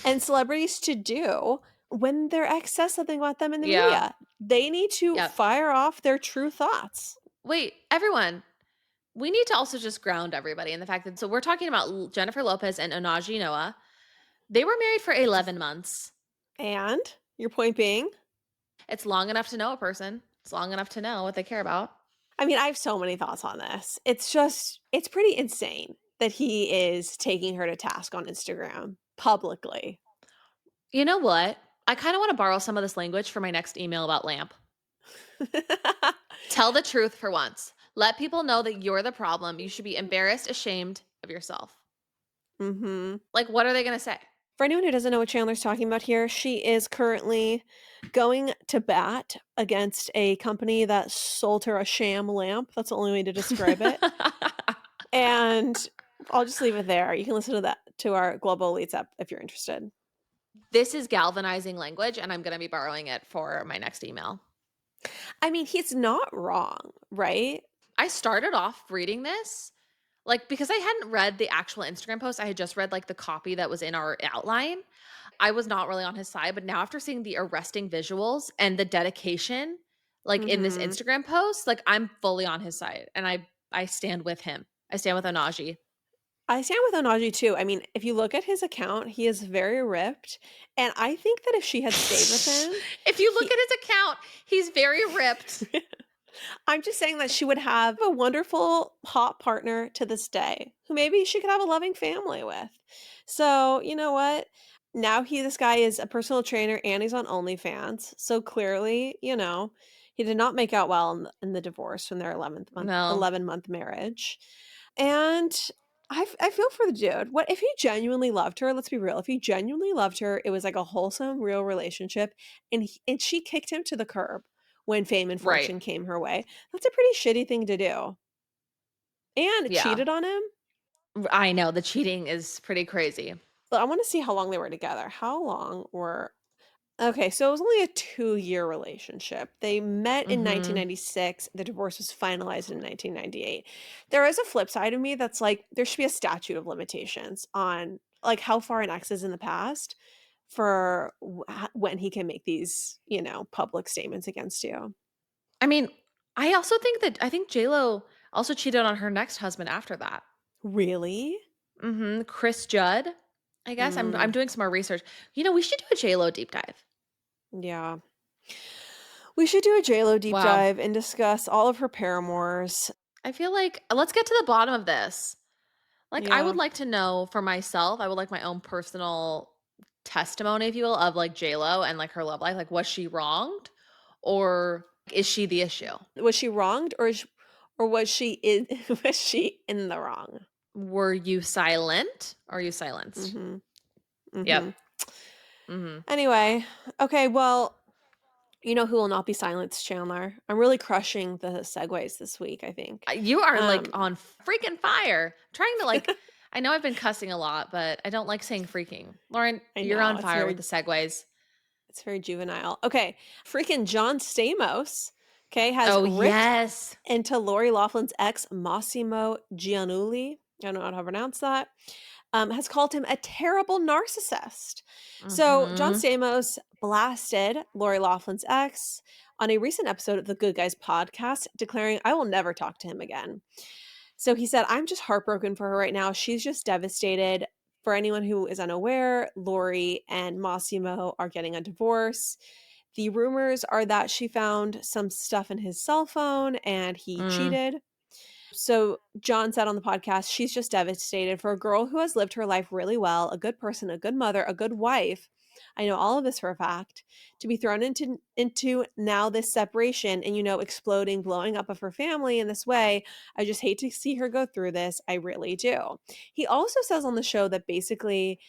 and celebrities to do when their ex says something about them in the Yeah. media. They need to Yep. fire off their true thoughts. Wait, everyone. We need to also just ground everybody in the fact that so we're talking about Jennifer Lopez and Onaji Noah. They were married for 11 months. And your point being? It's long enough to know a person. It's long enough to know what they care about. I mean, I have so many thoughts on this. It's pretty insane that he is taking her to task on Instagram publicly. You know what? I kind of want to borrow some of this language for my next email about Lamp. Tell the truth for once. Let people know that you're the problem. You should be embarrassed, ashamed of yourself. Mm-hmm. Like, what are they going to say? For anyone who doesn't know what Chandler's talking about here, she is currently going to bat against a company that sold her a sham lamp. That's the only way to describe it. And I'll just leave it there. You can listen to our Global Elites app if you're interested. This is galvanizing language, and I'm going to be borrowing it for my next email. I mean, he's not wrong, right? I started off reading this, like, because I hadn't read the actual Instagram post. I had just read, like, the copy that was in our outline. I was not really on his side, but now after seeing the arresting visuals and the dedication, like, in this Mhm. Instagram post, like, I'm fully on his side, and I stand with him. I stand with Onaji. I stand with Onaji too. I mean, if you look at his account, he is very ripped. And I think that if she had stayed with him, If you look he- at his account, he's very ripped. I'm just saying that she would have a wonderful, hot partner to this day who maybe she could have a loving family with. So, you know what? Now this guy is a personal trainer and he's on OnlyFans. So clearly, he did not make out well in the divorce from their No. 11-month marriage. And I feel for the dude. What if he genuinely loved her? Let's be real. If he genuinely loved her, it was like a wholesome, real relationship, and she kicked him to the curb when fame and Right. fortune came her way. That's a pretty shitty thing to do. And Yeah. cheated on him. I know the cheating is pretty crazy. But I want to see how long they were together. How long were Okay, so it was only a 2-year relationship. They met in Mhm. 1996. The divorce was finalized in 1998. There is a flip side of me that's like, there should be a statute of limitations on like how far an ex is in the past for when he can make these, public statements against you. I mean, I think J.Lo also cheated on her next husband after that. Really? Chris Judd. I guess I'm Mm, doing some more research. We should do a J.Lo deep dive. yeah. We should do a J.Lo deep Wow. dive and discuss all of her paramours. I feel like let's get to the bottom of this. Like I Yeah. would like to know for myself, I would like my own personal testimony, if you will, of like J.Lo and like her love life. Like, was she wronged or is she the issue? Was she wronged or was she in was she in the wrong? Were you silent? Or are you silenced? Mhm. Yep. Mhm. hmm Anyway, okay, well, you know who will not be silenced, Chandler? I'm really crushing the segues this week, I think. You are like Um on freaking fire. Trying to like, I know I've been cussing a lot, but I don't like saying freaking. Lauren, I you're know, on fire with the segues. it's very juvenile. Okay, freaking John Stamos, okay, has Oh, ripped yes. into Lori Loughlin's ex, Massimo Giannulli. I don't know how to pronounce that. Has called him a terrible narcissist. So John Mhm. Stamos blasted Lori Loughlin's ex on a recent episode of the Good Guys podcast, declaring, "I will never talk to him again." So he said, "I'm just heartbroken for her right now. She's just devastated." For anyone who is unaware, Lori and Massimo are getting a divorce. The rumors are that she found some stuff in his cell phone and he Mm. cheated. So John said on the podcast, she's just devastated for a girl who has lived her life really well, a good person, a good mother, a good wife. I know all of this for a fact. To be thrown into now this separation and exploding, blowing up of her family in this way, I just hate to see her go through this. I really do. He also says on the show that basically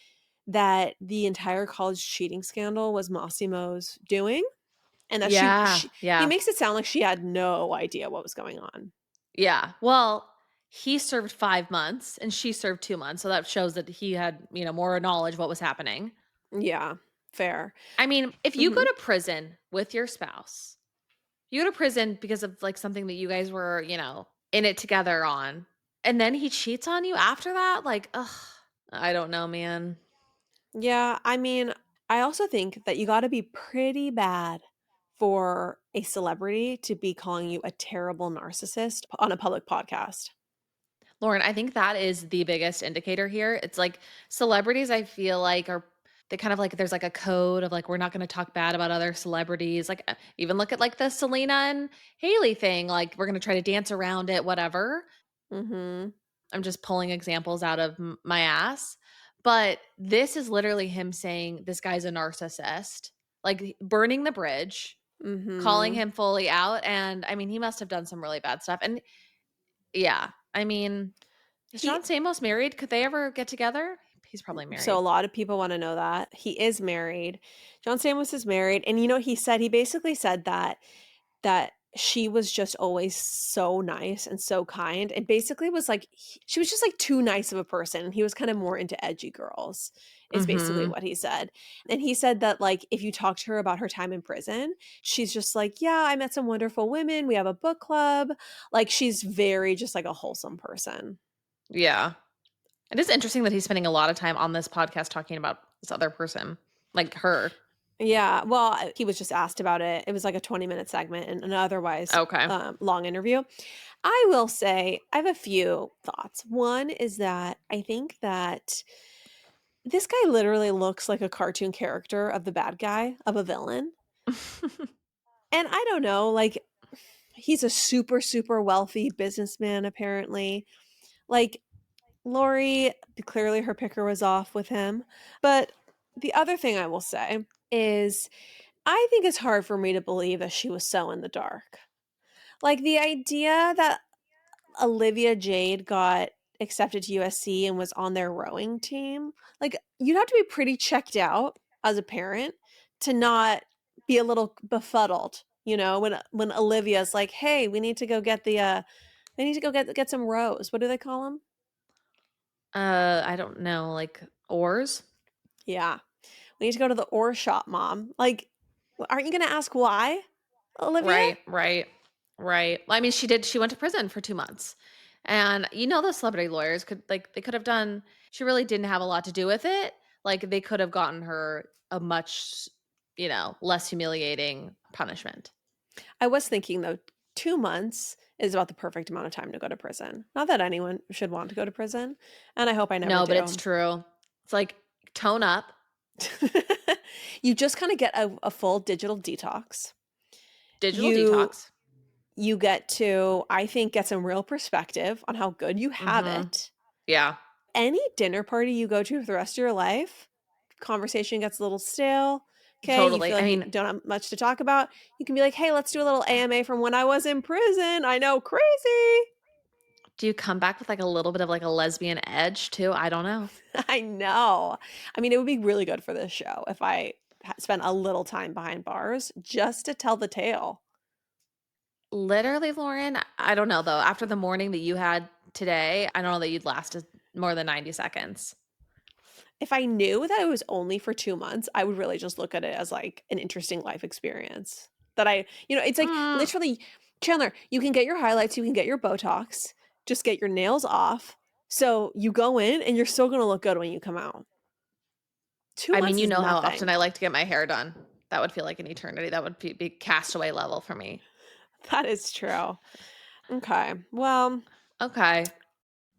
that the entire college cheating scandal was Massimo's doing and that Yeah, he yeah, makes it sound like she had no idea what was going on. yeah. Well, he served 5 months and she served 2 months, so that shows that he had, more knowledge of what was happening. Yeah, fair. I mean, if you go Mhm. to prison with your spouse, you go to prison because of, like, something that you guys were, in it together on, and then he cheats on you after that, like, ugh, I don't know, man. Yeah, I mean, I also think that you gotta be pretty bad for a celebrity to be calling you a terrible narcissist on a public podcast. Lauren, I think that is the biggest indicator here. It's like celebrities, I feel like they kind of like there's like a code of like we're not going to talk bad about other celebrities. Like even look at like the Selena and Haley thing. Like we're going to try to dance around it, whatever. Mhm. I'm just pulling examples out of my ass. But this is literally him saying this guy's a narcissist, like burning the bridge, calling Mhm. him fully out. And I mean, he must have done some really bad stuff. And yeah, I mean, is He John Stamos married? Could they ever get together? He's probably So a married. lot of people wanna know that. He is married. John Stamos is married, and he basically said that she was just always so nice and so kind, and basically was like she was just, like, too nice of a person. He was kinda more into edgy girls, is basically Mhm. what he said. And he said that, like, if you talk to her about her time in prison, she's just like, "Yeah, I met some wonderful women, we have a book club." Like, she's very just, like, a wholesome person. Yeah. It is interesting that he's spending a lot of time on this podcast talking about this other person, like her. Yeah, well, he was just asked about it. It was like a 20-minute segment and an otherwise, Okay. long interview. I will say I have a few thoughts. One is that I think that this guy literally looks like a cartoon character of the bad guy, of a villain. And I don't know, like, he's a super, super wealthy businessman, apparently. Like, Lori, clearly her picker was off with him. But the other thing I will say is I think it's hard for me to believe that she was so in the dark. Like, the idea that Olivia Jade got accepted to USC and was on their rowing team, like, you'd have to be pretty checked out as a parent to not be a little befuddled, when Olivia's like, "Hey, we need to go get we need to go get some rows." What do they call them? I don't know, like oars? Yeah. "We need to go to the ore shop, mom." Like, aren't you gonna ask why, Olivia? Right, right, right. Well, I mean, she went to prison for 2 months. And those celebrity lawyers they could have done she really didn't have a lot to do with it. Like they could have gotten her a much, less humiliating punishment. I was thinking though, 2 months is about the perfect amount of time to go to prison. Not that anyone should want to go to prison, and I hope I never No, but it's do. true. It's like tone up. You just kinda get a full digital detox. Digital You detox. you get to, I think, get some real perspective on how good you have Mhm. it. Yeah. Any dinner party you go to for the rest of your life, conversation gets a little stale, okay, you Totally. feel I like you mean, don't have much to talk about, you can be like, "Hey, let's do a little AMA from when I was in prison. I know, crazy." do you come back with like a little bit of like a lesbian edge too? I don't know. I know. I mean, it would be really good for this show if I spent a little time behind bars just to tell the tale. Literally, Lauren, I don't know though. After the morning that you had today, I don't know that you'd last more than 90 seconds. If I knew that it was only for 2 months, I would really just look at it as, like, an interesting life experience that it's like Mm, literally Chandler, you can get your highlights, you can get your Botox, just get your nails off. So you go in and you're still gonna look good when you come out. 2 I mean, months you is know how often nothing. I like to get my hair done. That would feel like an eternity. That would be castaway level for me. That is true. Okay. Well, Okay.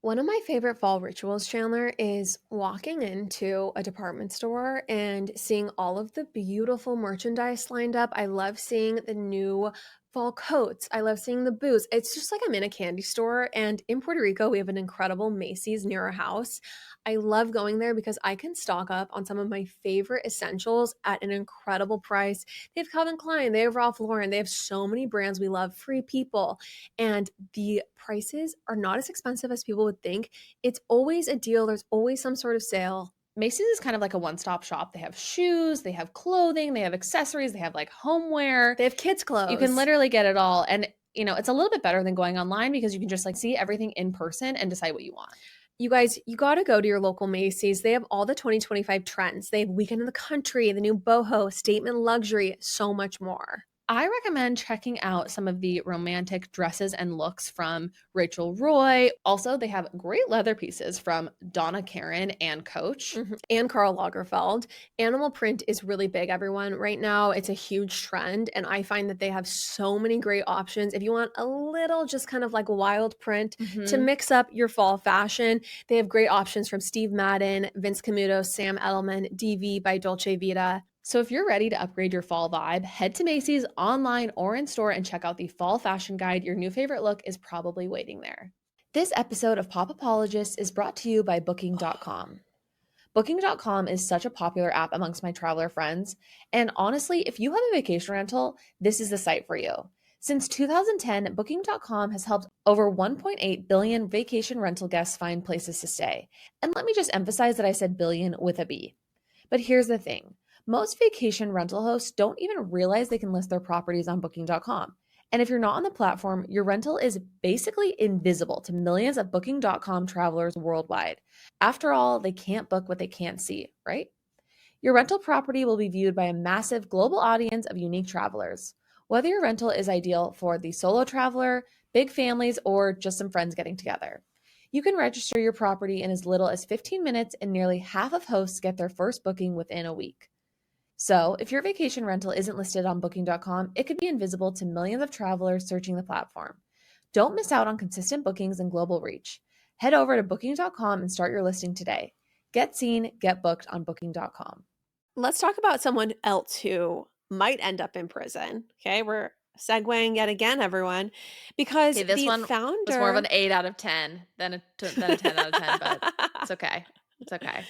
one of my favorite fall rituals, Chandler, is walking into a department store and seeing all of the beautiful merchandise lined up. I love seeing the new fall coats. I love seeing the boots. It's just like I'm in a candy store. And in Puerto Rico, we have an incredible Macy's near our house. I love going there because I can stock up on some of my favorite essentials at an incredible price. They have Calvin Klein, they have Ralph Lauren, they have so many brands we love, Free People, and the prices are not as expensive as people would think. It's always a deal, there's always some sort of sale. Macy's is kind of like a one-stop shop. They have shoes, they have clothing, they have accessories, they have like homeware. They have kids' You can clothes. literally get it all. And it's a little bit better than going online because you can just like see everything in person and decide what you want. You guys, you got to go to your local Macy's. They have all the 2025 trends. They have Weekend in the Country, the new boho, statement luxury, so much more. I recommend checking out some of the romantic dresses and looks from Rachel Roy. Also, they have great leather pieces from Donna Karan and Coach. And Karl Lagerfeld. Animal print is really big, everyone. Right now, it's a huge trend, and I find that they have so many great options. If you want a little just kind of like wild print to mix up your fall fashion, they have great options from Steve Madden, Vince Camuto, Sam Edelman, DV by Dolce Vita. So if you're ready to upgrade your fall vibe, head to Macy's online or in store and check out the fall fashion guide. Your new favorite look is probably waiting there. This episode of Pop Apologists is brought to you by Booking.com. Booking.com is such a popular app amongst my traveler friends. And honestly, if you have a vacation rental, this is the site for you. Since 2010, Booking.com has helped over 1.8 billion vacation rental guests find places to stay. And let me just emphasize that I said billion with a B. But here's the thing. Most vacation rental hosts don't even realize they can list their properties on Booking.com. And if you're not on the platform, your rental is basically invisible to millions of Booking.com travelers worldwide. After all, they can't book what they can't see, right? Your rental property will be viewed by a massive global audience of unique travelers. Whether your rental is ideal for the solo traveler, big families, or just some friends getting together. You can register your property in as little as 15 minutes, and nearly half of hosts get their first booking within a week. So, if your vacation rental isn't listed on Booking.com, it could be invisible to millions of travelers searching the platform. Don't miss out on consistent bookings and global reach. Head over to Booking.com and start your listing today. Get seen, get booked on Booking.com. Let's talk about someone else who might end up in prison. Okay, we're segueing yet again, everyone, because Okay, this the one founder was more of an 8 out of 10 than a 10 out of 10, but it's okay. It's okay.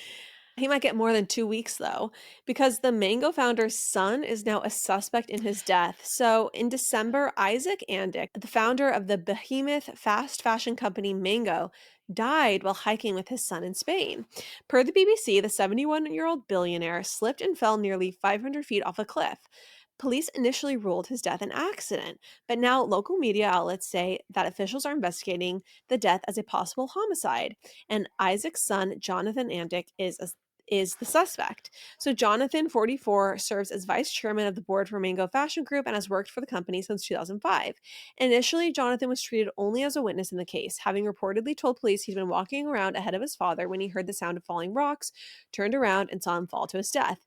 He might get more than 2 weeks, though, because the Mango founder's son is now a suspect in his death. So in December, Isaac Andick, the founder of the behemoth fast fashion company Mango, died while hiking with his son in Spain. Per the BBC, the 71-year-old billionaire slipped and fell nearly 500 feet off a cliff. Police initially ruled his death an accident, but now local media outlets say that officials are investigating the death as a possible homicide, and Isaac's son, Jonathan Andick, is the suspect. So Jonathan, 44, serves as vice chairman of the board for Mango Fashion Group and has worked for the company since 2005. Initially, Jonathan was treated only as a witness in the case, having reportedly told police he'd been walking around ahead of his father when he heard the sound of falling rocks, turned around, and saw him fall to his death.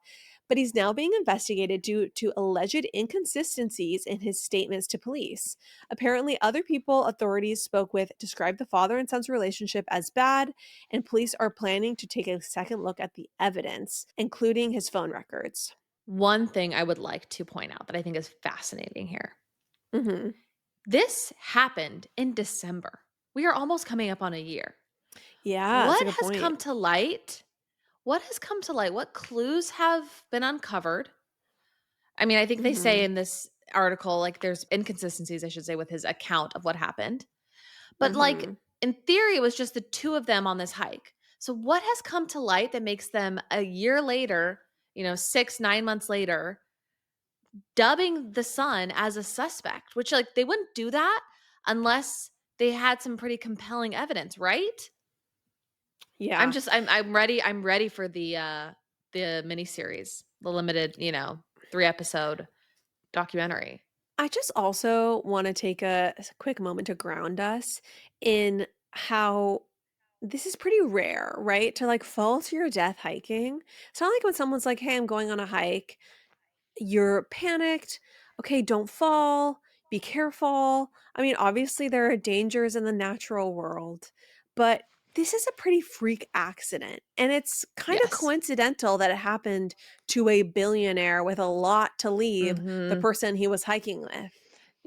But he's now being investigated due to alleged inconsistencies in his statements to police. Apparently, other people authorities spoke with described the father and son's relationship as bad, and police are planning to take a second look at the evidence, including his phone records. One thing I would like to point out that I think is fascinating here. Mm-hmm. This happened in December. We are almost coming up on a year. Yeah, that's a What good has point. come to light? What has come to light? What clues have been uncovered? I mean, I think they say in this article, like there's inconsistencies, I should say, with his account of what happened. But like in theory, it was just the two of them on this hike. So what has come to light that makes them a year later, 6, 9 months later, dubbing the son as a suspect, which like they wouldn't do that unless they had some pretty compelling evidence, right? Yeah. I'm ready. I'm ready for the miniseries, the limited, 3 episode documentary. I just also want to take a quick moment to ground us in how this is pretty rare, right? To like fall to your death hiking. It's not like when someone's like, "Hey, I'm going on a hike." You're panicked. Okay, don't fall. Be careful. I mean, obviously, there are dangers in the natural world, but this is a pretty freak accident. And it's kind of Yes. coincidental that it happened to a billionaire with a lot to leave the Mhm. person he was hiking with.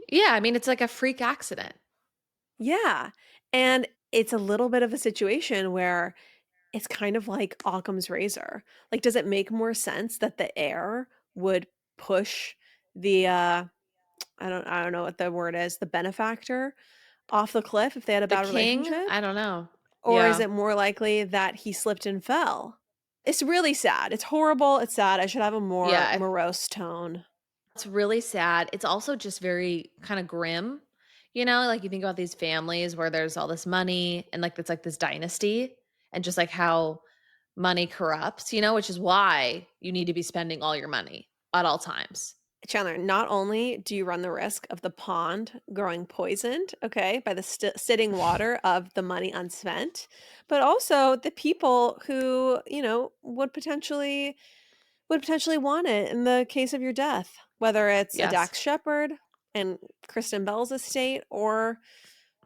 Yeah, I mean, it's like a freak accident. Yeah. And it's a little bit of a situation where it's kind of like Occam's razor. Like, does it make more sense that the air would push the I don't know what the word is, the benefactor off the cliff if they had a The bad king? relationship? I don't know. Or is Yeah. it more likely that he slipped and fell? It's really sad. It's horrible. It's sad. I should have a more Yeah. morose tone. It's really sad. It's also just very kind of grim. Like you think about these families where there's all this money and like it's like this dynasty and just like how money corrupts, which is why you need to be spending all your money at all times. Chandler, not only do you run the risk of the pond growing poisoned, okay, by the sitting water of the money unspent, but also the people who, would potentially want it in the case of your death, whether it's a Yes. Dax Shepard and Kristen Bell's estate or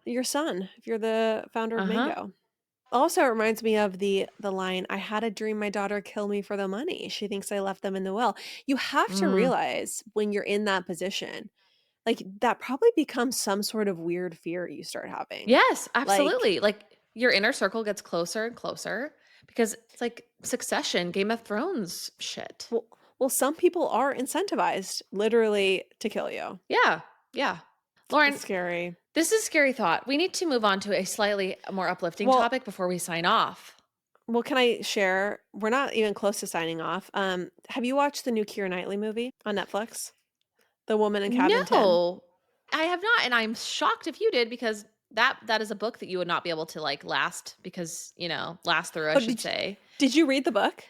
your son, if you're the founder of Uh-huh. Mango. Also, it reminds me of the line, "I had a dream my daughter killed me for the money. She thinks I left them in the will." You have to Mm. realize when you're in that position, like, that probably becomes some sort of weird fear you start having. Yes, Like, absolutely. Like your inner circle gets closer and closer because it's like Succession, Game of Thrones shit. well, well, some people are incentivized literally to kill you. Yeah. Yeah. It's Lauren, scary. this is a scary thought. We need to move on to a slightly more uplifting Well, topic before we sign off. Well, can I share? We're not even close to signing off. Have you watched the new Keira Knightley movie on Netflix? The Woman in Cabin 10? No, I have not, and I'm shocked if you did because that is a book that you would not be able to like last through, I Oh, should say. did you read the book?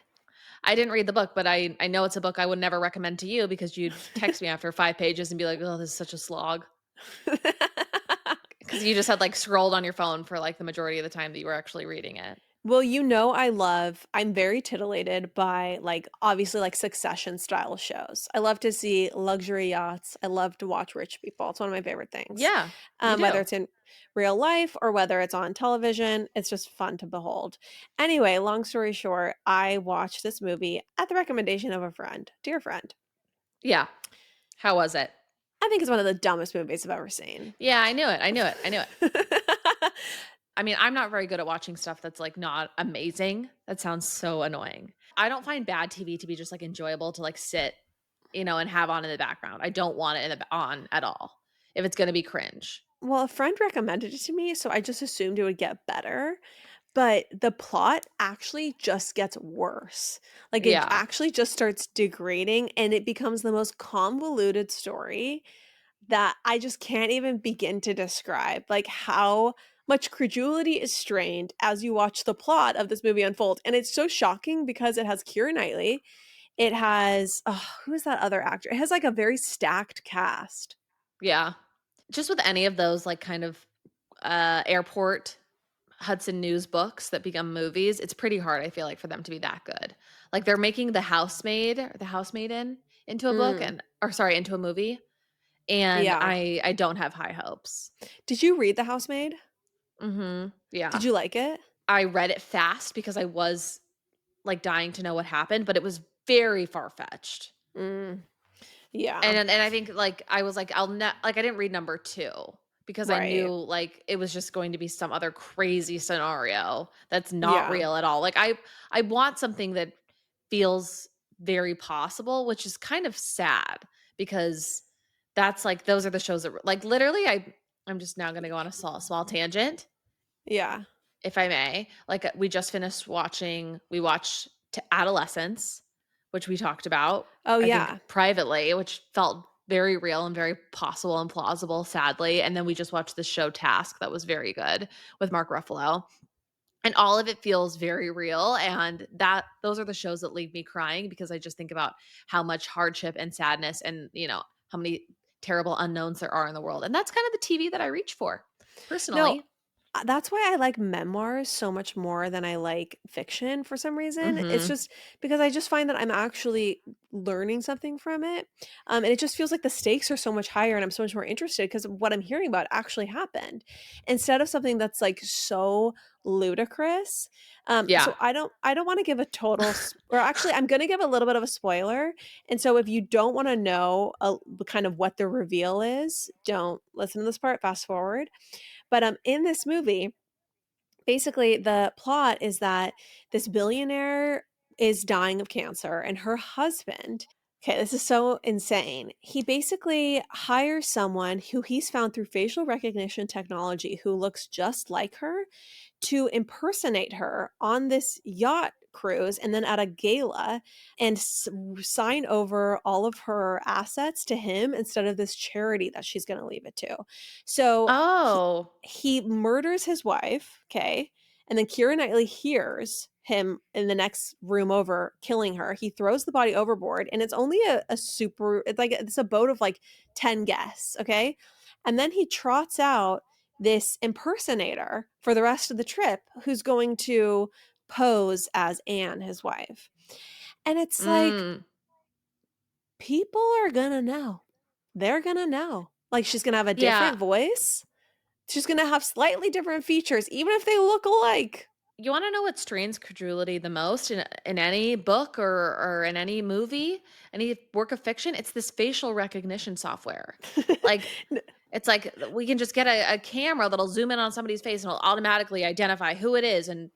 I didn't read the book, but I know it's a book I would never recommend to you because you'd text me after 5 pages and be like, "Oh, this is such a slog." Because you just had like scrolled on your phone for like the majority of the time that you were actually reading it. Well, I'm very titillated by like obviously like Succession style shows. I love to see luxury yachts. I love to watch rich people. It's one of my favorite things. Yeah, you Whether do. it's in real life or whether it's on television, it's just fun to behold. Anyway, long story short, I watched this movie at the recommendation of a friend, dear friend. Yeah. How was it? I think it's one of the dumbest movies I've ever seen. Yeah, I knew it. I knew it. I knew it. I mean, I'm not very good at watching stuff that's like not amazing. That sounds so annoying. I don't find bad TV to be just like enjoyable to like sit, and have on in the background. I don't want it on at all if it's going to be cringe. Well, a friend recommended it to me, so I just assumed it would get better. But the plot actually just gets worse. Like, it Yeah. actually just starts degrading and it becomes the most convoluted story that I just can't even begin to describe. Like, how much credulity is strained as you watch the plot of this movie unfold. And it's so shocking because it has Keira Knightley. It has, oh, who is that other actor? It has like a very stacked cast. Yeah. Just with any of those like kind of airport Hudson News books that become movies, it's pretty hard, I feel like, for them to be that good. Like they're making The Housemaid or The Housemaiden into a book Mm, into a movie. And yeah. I don't have high hopes. Did you read The Housemaid? Yeah. Did you like it? I read it fast because I was like dying to know what happened, but it was very far-fetched. Mm, yeah. And I think like I was like I'll not like I didn't read number 2 because I knew Right. like it was just going to be some other crazy scenario that's not Yeah. real at all. Like I want something that feels very possible, which is kind of sad because that's like those are the shows that like literally I'm just now going to go on a small tangent Yeah. if I may. Like we just finished we watched Adolescence, which we talked about, Oh, I think yeah. privately, which felt very real and very possible and plausible, sadly. And then we just watched the show Task that was very good with Mark Ruffalo. And all of it feels very real, and those are the shows that leave me crying because I just think about how much hardship and sadness and, how many terrible unknowns there are in the world, and that's kind of the TV that I reach for, No, personally. that's why I like memoirs so much more than I like fiction for some reason. It's Mhm. just because I just find that I'm actually learning something from it. And it just feels like the stakes are so much higher and I'm so much more interested because what I'm hearing about actually happened instead of something that's like so ludicrous. Yeah. So I don't want to give a or actually I'm going to give a little bit of a spoiler. And so if you don't want to know kind of what the reveal is, don't listen to this part, fast forward. But in this movie, basically the plot is that this billionaire is dying of cancer and her husband, okay, this is so insane. He basically hires someone who he's found through facial recognition technology who looks just like her to impersonate her on this yacht cruise and then at a gala and sign over all of her assets to him instead of this charity that she's going to leave it to. So Oh. he murders his wife, okay? And then Keira Knightley hears him in the next room over killing her. He throws the body overboard, and it's only a super, it's a boat of like 10 guests, okay? And then he trots out this impersonator for the rest of the trip who's going to pose as Anne, his wife. And it's like, Mm. people are gonna know. They're gonna know. Like, she's gonna have a Yeah. different voice. She's gonna have slightly different features, even if they look alike. You wanna know what strains credulity the most in any book or in any movie, any work of fiction? It's this facial recognition software. Like, N it's like we can just get a camera that'll zoom in on somebody's face and it'll automatically identify who it is and,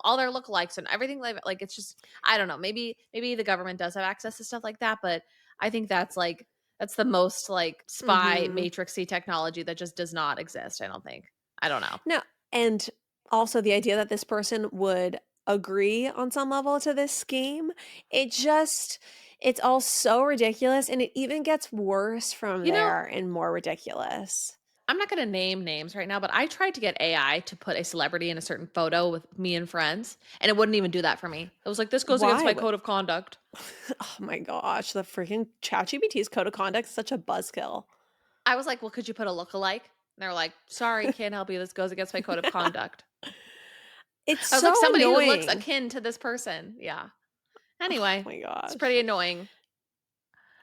all their lookalikes and everything like it's just I don't know, maybe the government does have access to stuff like that, but I think that's the most like spy Mhm. matrixy technology that just does not exist, I don't think. I don't know. No, and also the idea that this person would agree on some level to this scheme, it's all so ridiculous, and it even gets worse from You know, there and more ridiculous. I'm not gonna name names right now, but I tried to get AI to put a celebrity in a certain photo with me and friends, and it wouldn't even do that for me. It was like, "This goes against Why? my What code of conduct." oh my gosh, the freaking ChatGPT's code of conduct is such a buzzkill. I was like, "Well, could you put a lookalike?" And they were like, "Sorry, can't help you. This goes against my code of conduct." It's I was like, so "Somebody who looks annoying. akin to this person." Yeah. Oh Anyway, my it's gosh. pretty annoying.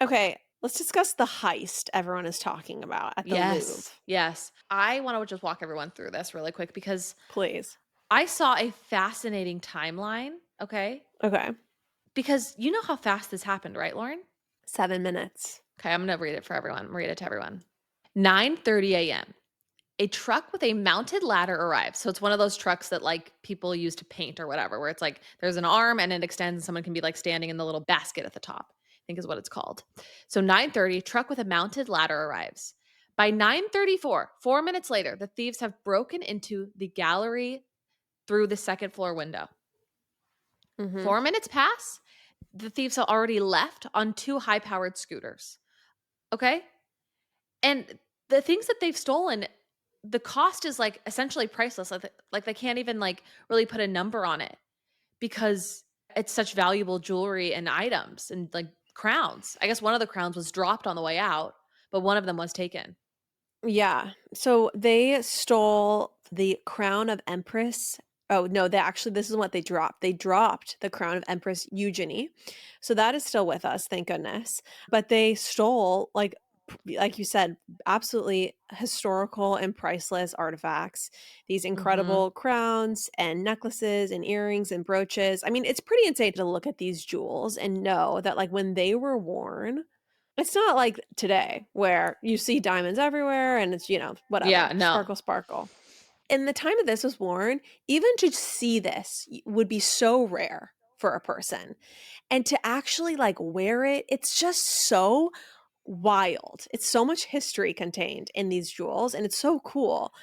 Okay, let's discuss the heist everyone is talking about at the Louvre, Yes, yes. I wanna just walk everyone through this really quick because please. I saw a fascinating timeline, okay? Okay. Because you know how fast this happened, right, Lauren? 7 minutes. Okay, I'm gonna read it for everyone. Read it to everyone. 9:30 a.m. A truck with a mounted ladder arrives. So it's one of those trucks that like people use to paint or whatever, where it's like there's an arm and it extends and someone can be like standing in the little basket at the top. I think is what it's called. So 9:30, truck with a mounted ladder arrives. By 9:34, 4 minutes later, the thieves have broken into the gallery through the second floor window. Mhm. 4 minutes pass, the thieves have already left on two high-powered scooters. Okay? And the things that they've stolen, the cost is like essentially priceless. Like they can't even like really put a number on it because it's such valuable jewelry and items and like crowns. I guess one of the crowns was dropped on the way out, but one of them was taken. Yeah. So they stole the crown of Empress. Oh, no, they actually, this is what they dropped. They dropped the crown of Empress Eugenie. So that is still with us, thank goodness. But they stole, like you said, absolutely historical and priceless artifacts, these Mhm. incredible crowns and necklaces and earrings and brooches. I mean, it's pretty insane to look at these jewels and know that, like, when they were worn, it's not like today where you see diamonds everywhere and it's, Yeah, whatever, no. sparkle, sparkle. In the time that this was worn, even to see this would be so rare for a person. And to actually like wear it, it's just so wild. It's so much history contained in these jewels and it's so cool.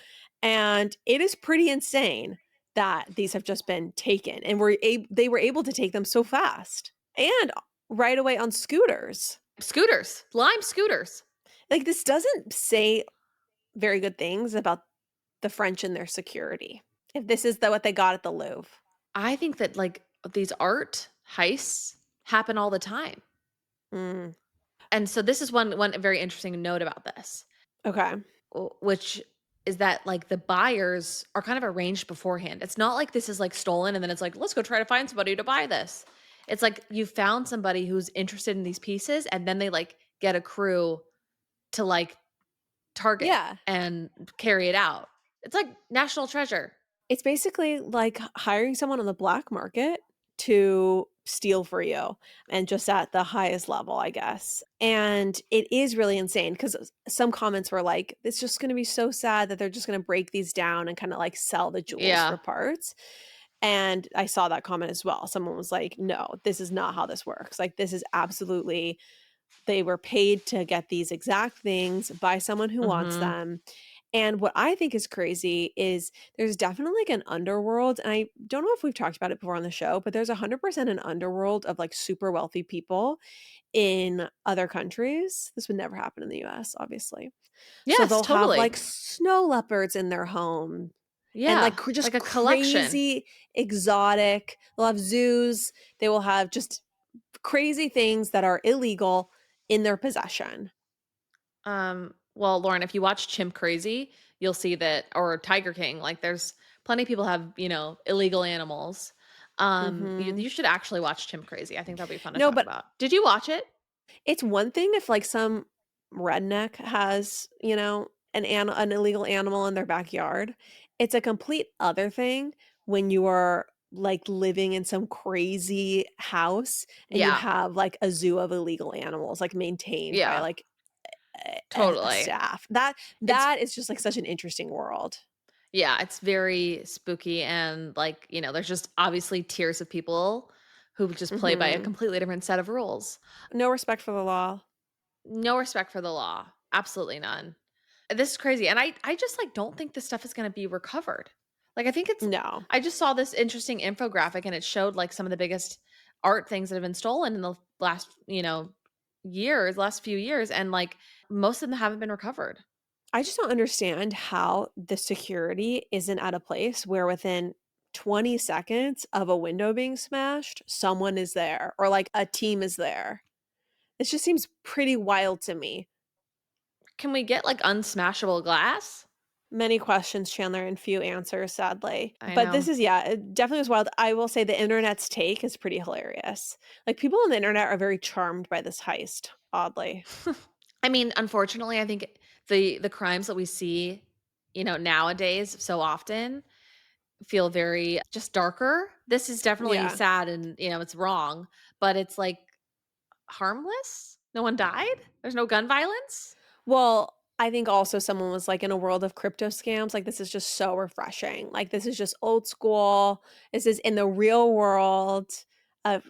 And it is pretty insane that these have just been taken and they were able to take them so fast and right away on scooters. Scooters, lime scooters. Like, this doesn't say very good things about the French and their security. If this is what they got at the Louvre. I think that like these art heists happen all the time. Mm, And so this is one very interesting note about this, okay. which is that like the buyers are kind of arranged beforehand. It's not like this is like stolen and then it's like, let's go try to find somebody to buy this. It's like you found somebody who's interested in these pieces and then they like get a crew to like target Yeah. and carry it out. It's like national treasure. It's basically like hiring someone on the black market to steal for you and just at the highest level, I guess. And it is really insane because some comments were like, it's just going to be so sad that they're just going to break these down and kind of like sell the jewels Yeah. for parts. And I saw that comment as well. Someone was like, no, this is not how this works. Like, this is absolutely, they were paid to get these exact things by someone who wants Mhm. them. And what I think is crazy is there's definitely like an underworld. And I don't know if we've talked about it before on the show, but there's 100% an underworld of like super wealthy people in other countries. This would never happen in the US, obviously. So Yes, they'll have totally. like snow leopards in their home and Yeah, like like just a collection. crazy exotic. They'll have zoos. They will have just crazy things that are illegal in their possession. Well, Lauren, if you watch Chimp Crazy, you'll see that or Tiger King, like there's plenty of people have, illegal animals. You, Mhm. you should actually watch Chimp Crazy. I think that'll be fun to No, talk but about. Did you watch it? it's one thing if like some redneck has, an illegal animal in their backyard. It's a complete other thing when you are like living in some crazy house and you Yeah. have like a zoo of illegal animals like maintained by Yeah, like a totally. staff. That It's that is just like such an interesting world. yeah, it's very spooky and like, there's just obviously tiers of people who just play by a Mhm. completely different set of rules. No respect for the law. No respect for the law. Absolutely none. This is crazy, and I just, like, don't think this stuff is gonna be recovered. Like, No. I just saw this interesting infographic, and it showed, like, some of the biggest art things that have been stolen in the last, last few years, and, like, most of them haven't been recovered. I just don't understand how the security isn't at a place where within 20 seconds of a window being smashed, someone is there or like a team is there. This just seems pretty wild to me. Can we get, like, unsmashable glass? Many questions, Chandler, and few answers, sadly. I But this know. is, yeah, it definitely was wild. I will say the internet's take is pretty hilarious. Like people on the internet are very charmed by this heist, oddly. I mean, unfortunately, I think the crimes that we see, nowadays so often feel very just darker. This is definitely Yeah. sad and, it's wrong, but it's like harmless. No one died. There's no gun violence. Well, I think also someone was like in a world of crypto scams, like this is just so refreshing. Like this is just old school. This is in the real world of,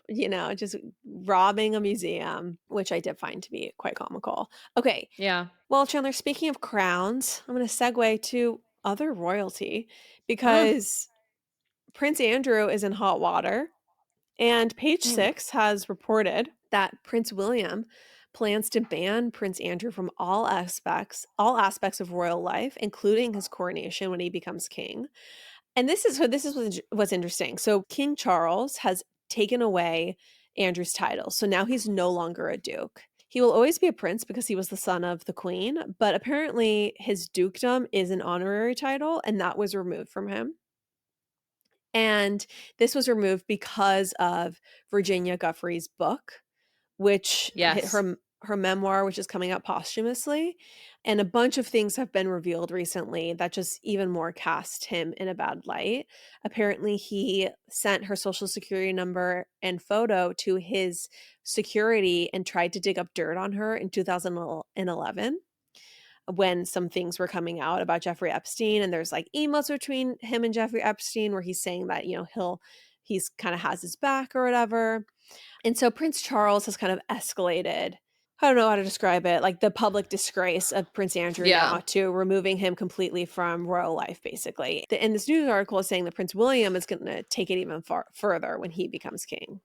just robbing a museum, which I did find to be quite comical. Okay. Yeah. Well, Chandler, speaking of crowns, I'm going to segue to other royalty Mm, because Prince Andrew is in hot water. And Page mm. Six has reported that Prince William plans to ban Prince Andrew from all aspects of royal life, including his coronation when he becomes king. And this is what's interesting. So King Charles has taken away Andrew's title. So now he's no longer a duke. He will always be a prince because he was the son of the queen, but apparently his dukedom is an honorary title and that was removed from him. And this was removed because of Virginia Giuffre's book, which Yes. her memoir, which is coming out posthumously, and a bunch of things have been revealed recently that just even more cast him in a bad light. Apparently, he sent her social security number and photo to his security and tried to dig up dirt on her in 2011 when some things were coming out about Jeffrey Epstein, and there's like emails between him and Jeffrey Epstein where he's saying that, he's kind of has his back or whatever. And so Prince Charles has kind of escalated. I don't know how to describe it, like the public disgrace of Prince Andrew Yeah. now to removing him completely from royal life, basically. And this news article is saying that Prince William is going to take it even further when he becomes king.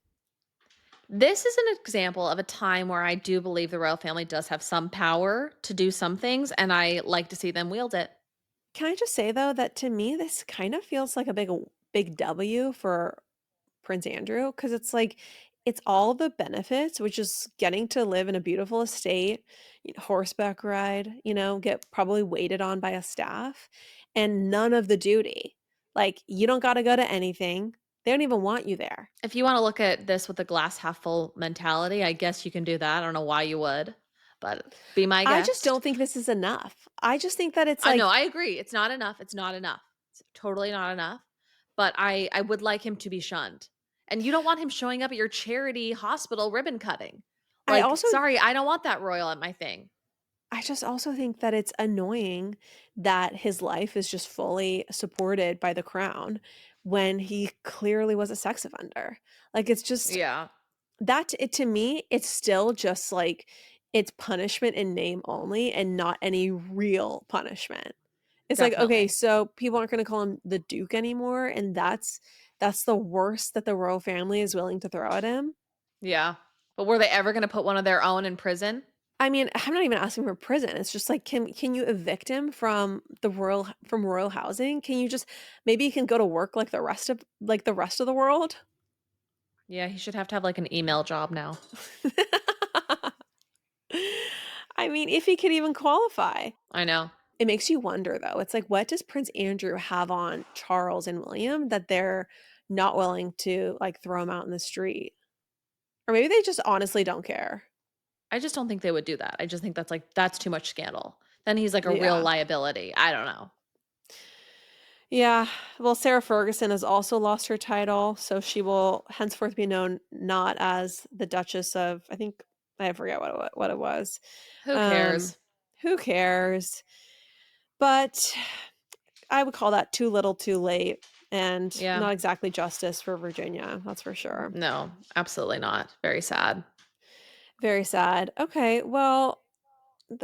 This is an example of a time where I do believe the royal family does have some power to do some things, and I like to see them wield it. Can I just say though that to me this kind of feels like a big W for Prince Andrew, because it's like it's all the benefits, which is getting to live in a beautiful estate, horseback ride, get probably waited on by a staff, and none of the duty. Like, you don't gotta go to anything. They don't even want you there. If you wanna look at this with a glass half full mentality, I guess you can do that. I don't know why you would, but be my I just guest. don't think this is enough. I just think that it's I know, like I agree. It's not enough. It's not enough. It's totally not enough. But I would like him to be shunned. And you don't want him showing up at your charity hospital ribbon cutting. I Like, also sorry, I don't want that royal at my thing. I just also think that it's annoying that his life is just fully supported by the crown when he clearly was a sex offender. Like, it's just Yeah, that it to me, it's still just like it's punishment in name only and not any real punishment. It's like, okay, definitely. so people aren't going to call him the Duke anymore, and that's the worst that the royal family is willing to throw at him. Yeah. But were they ever gonna put one of their own in prison? I mean, I'm not even asking for prison. It's just like, can you evict him from royal housing? Can you just maybe he can go to work like the rest of the world? Yeah, he should have to have, like, an email job now. I mean, if he could even qualify. I know. It makes you wonder though. It's like, what does Prince Andrew have on Charles and William that they're not willing to like throw him out in the street? Or maybe they just honestly don't care. I just don't think they would do that. I just think that's, like, that's too much scandal. Then he's, like, a real Yeah. liability. I don't know. Yeah. Well, Sarah Ferguson has also lost her title, so she will henceforth be known not as the Duchess of, I think I forget what it was. Who Um, cares? who cares? But I would call that too little, too late, and Yeah. not exactly justice for Virginia. That's for sure. No, absolutely not. Very sad. Very sad. Okay, well,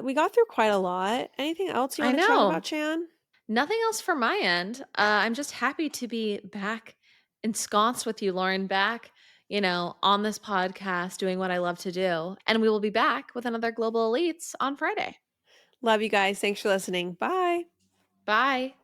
we got through quite a lot. Anything else you I want to chat know. about, Chan? Nothing else from my end. I'm just happy to be back ensconced with you, Lauren, back, on this podcast, doing what I love to do. And we will be back with another Global Elites on Friday. Love you guys. Thanks for listening. Bye. Bye.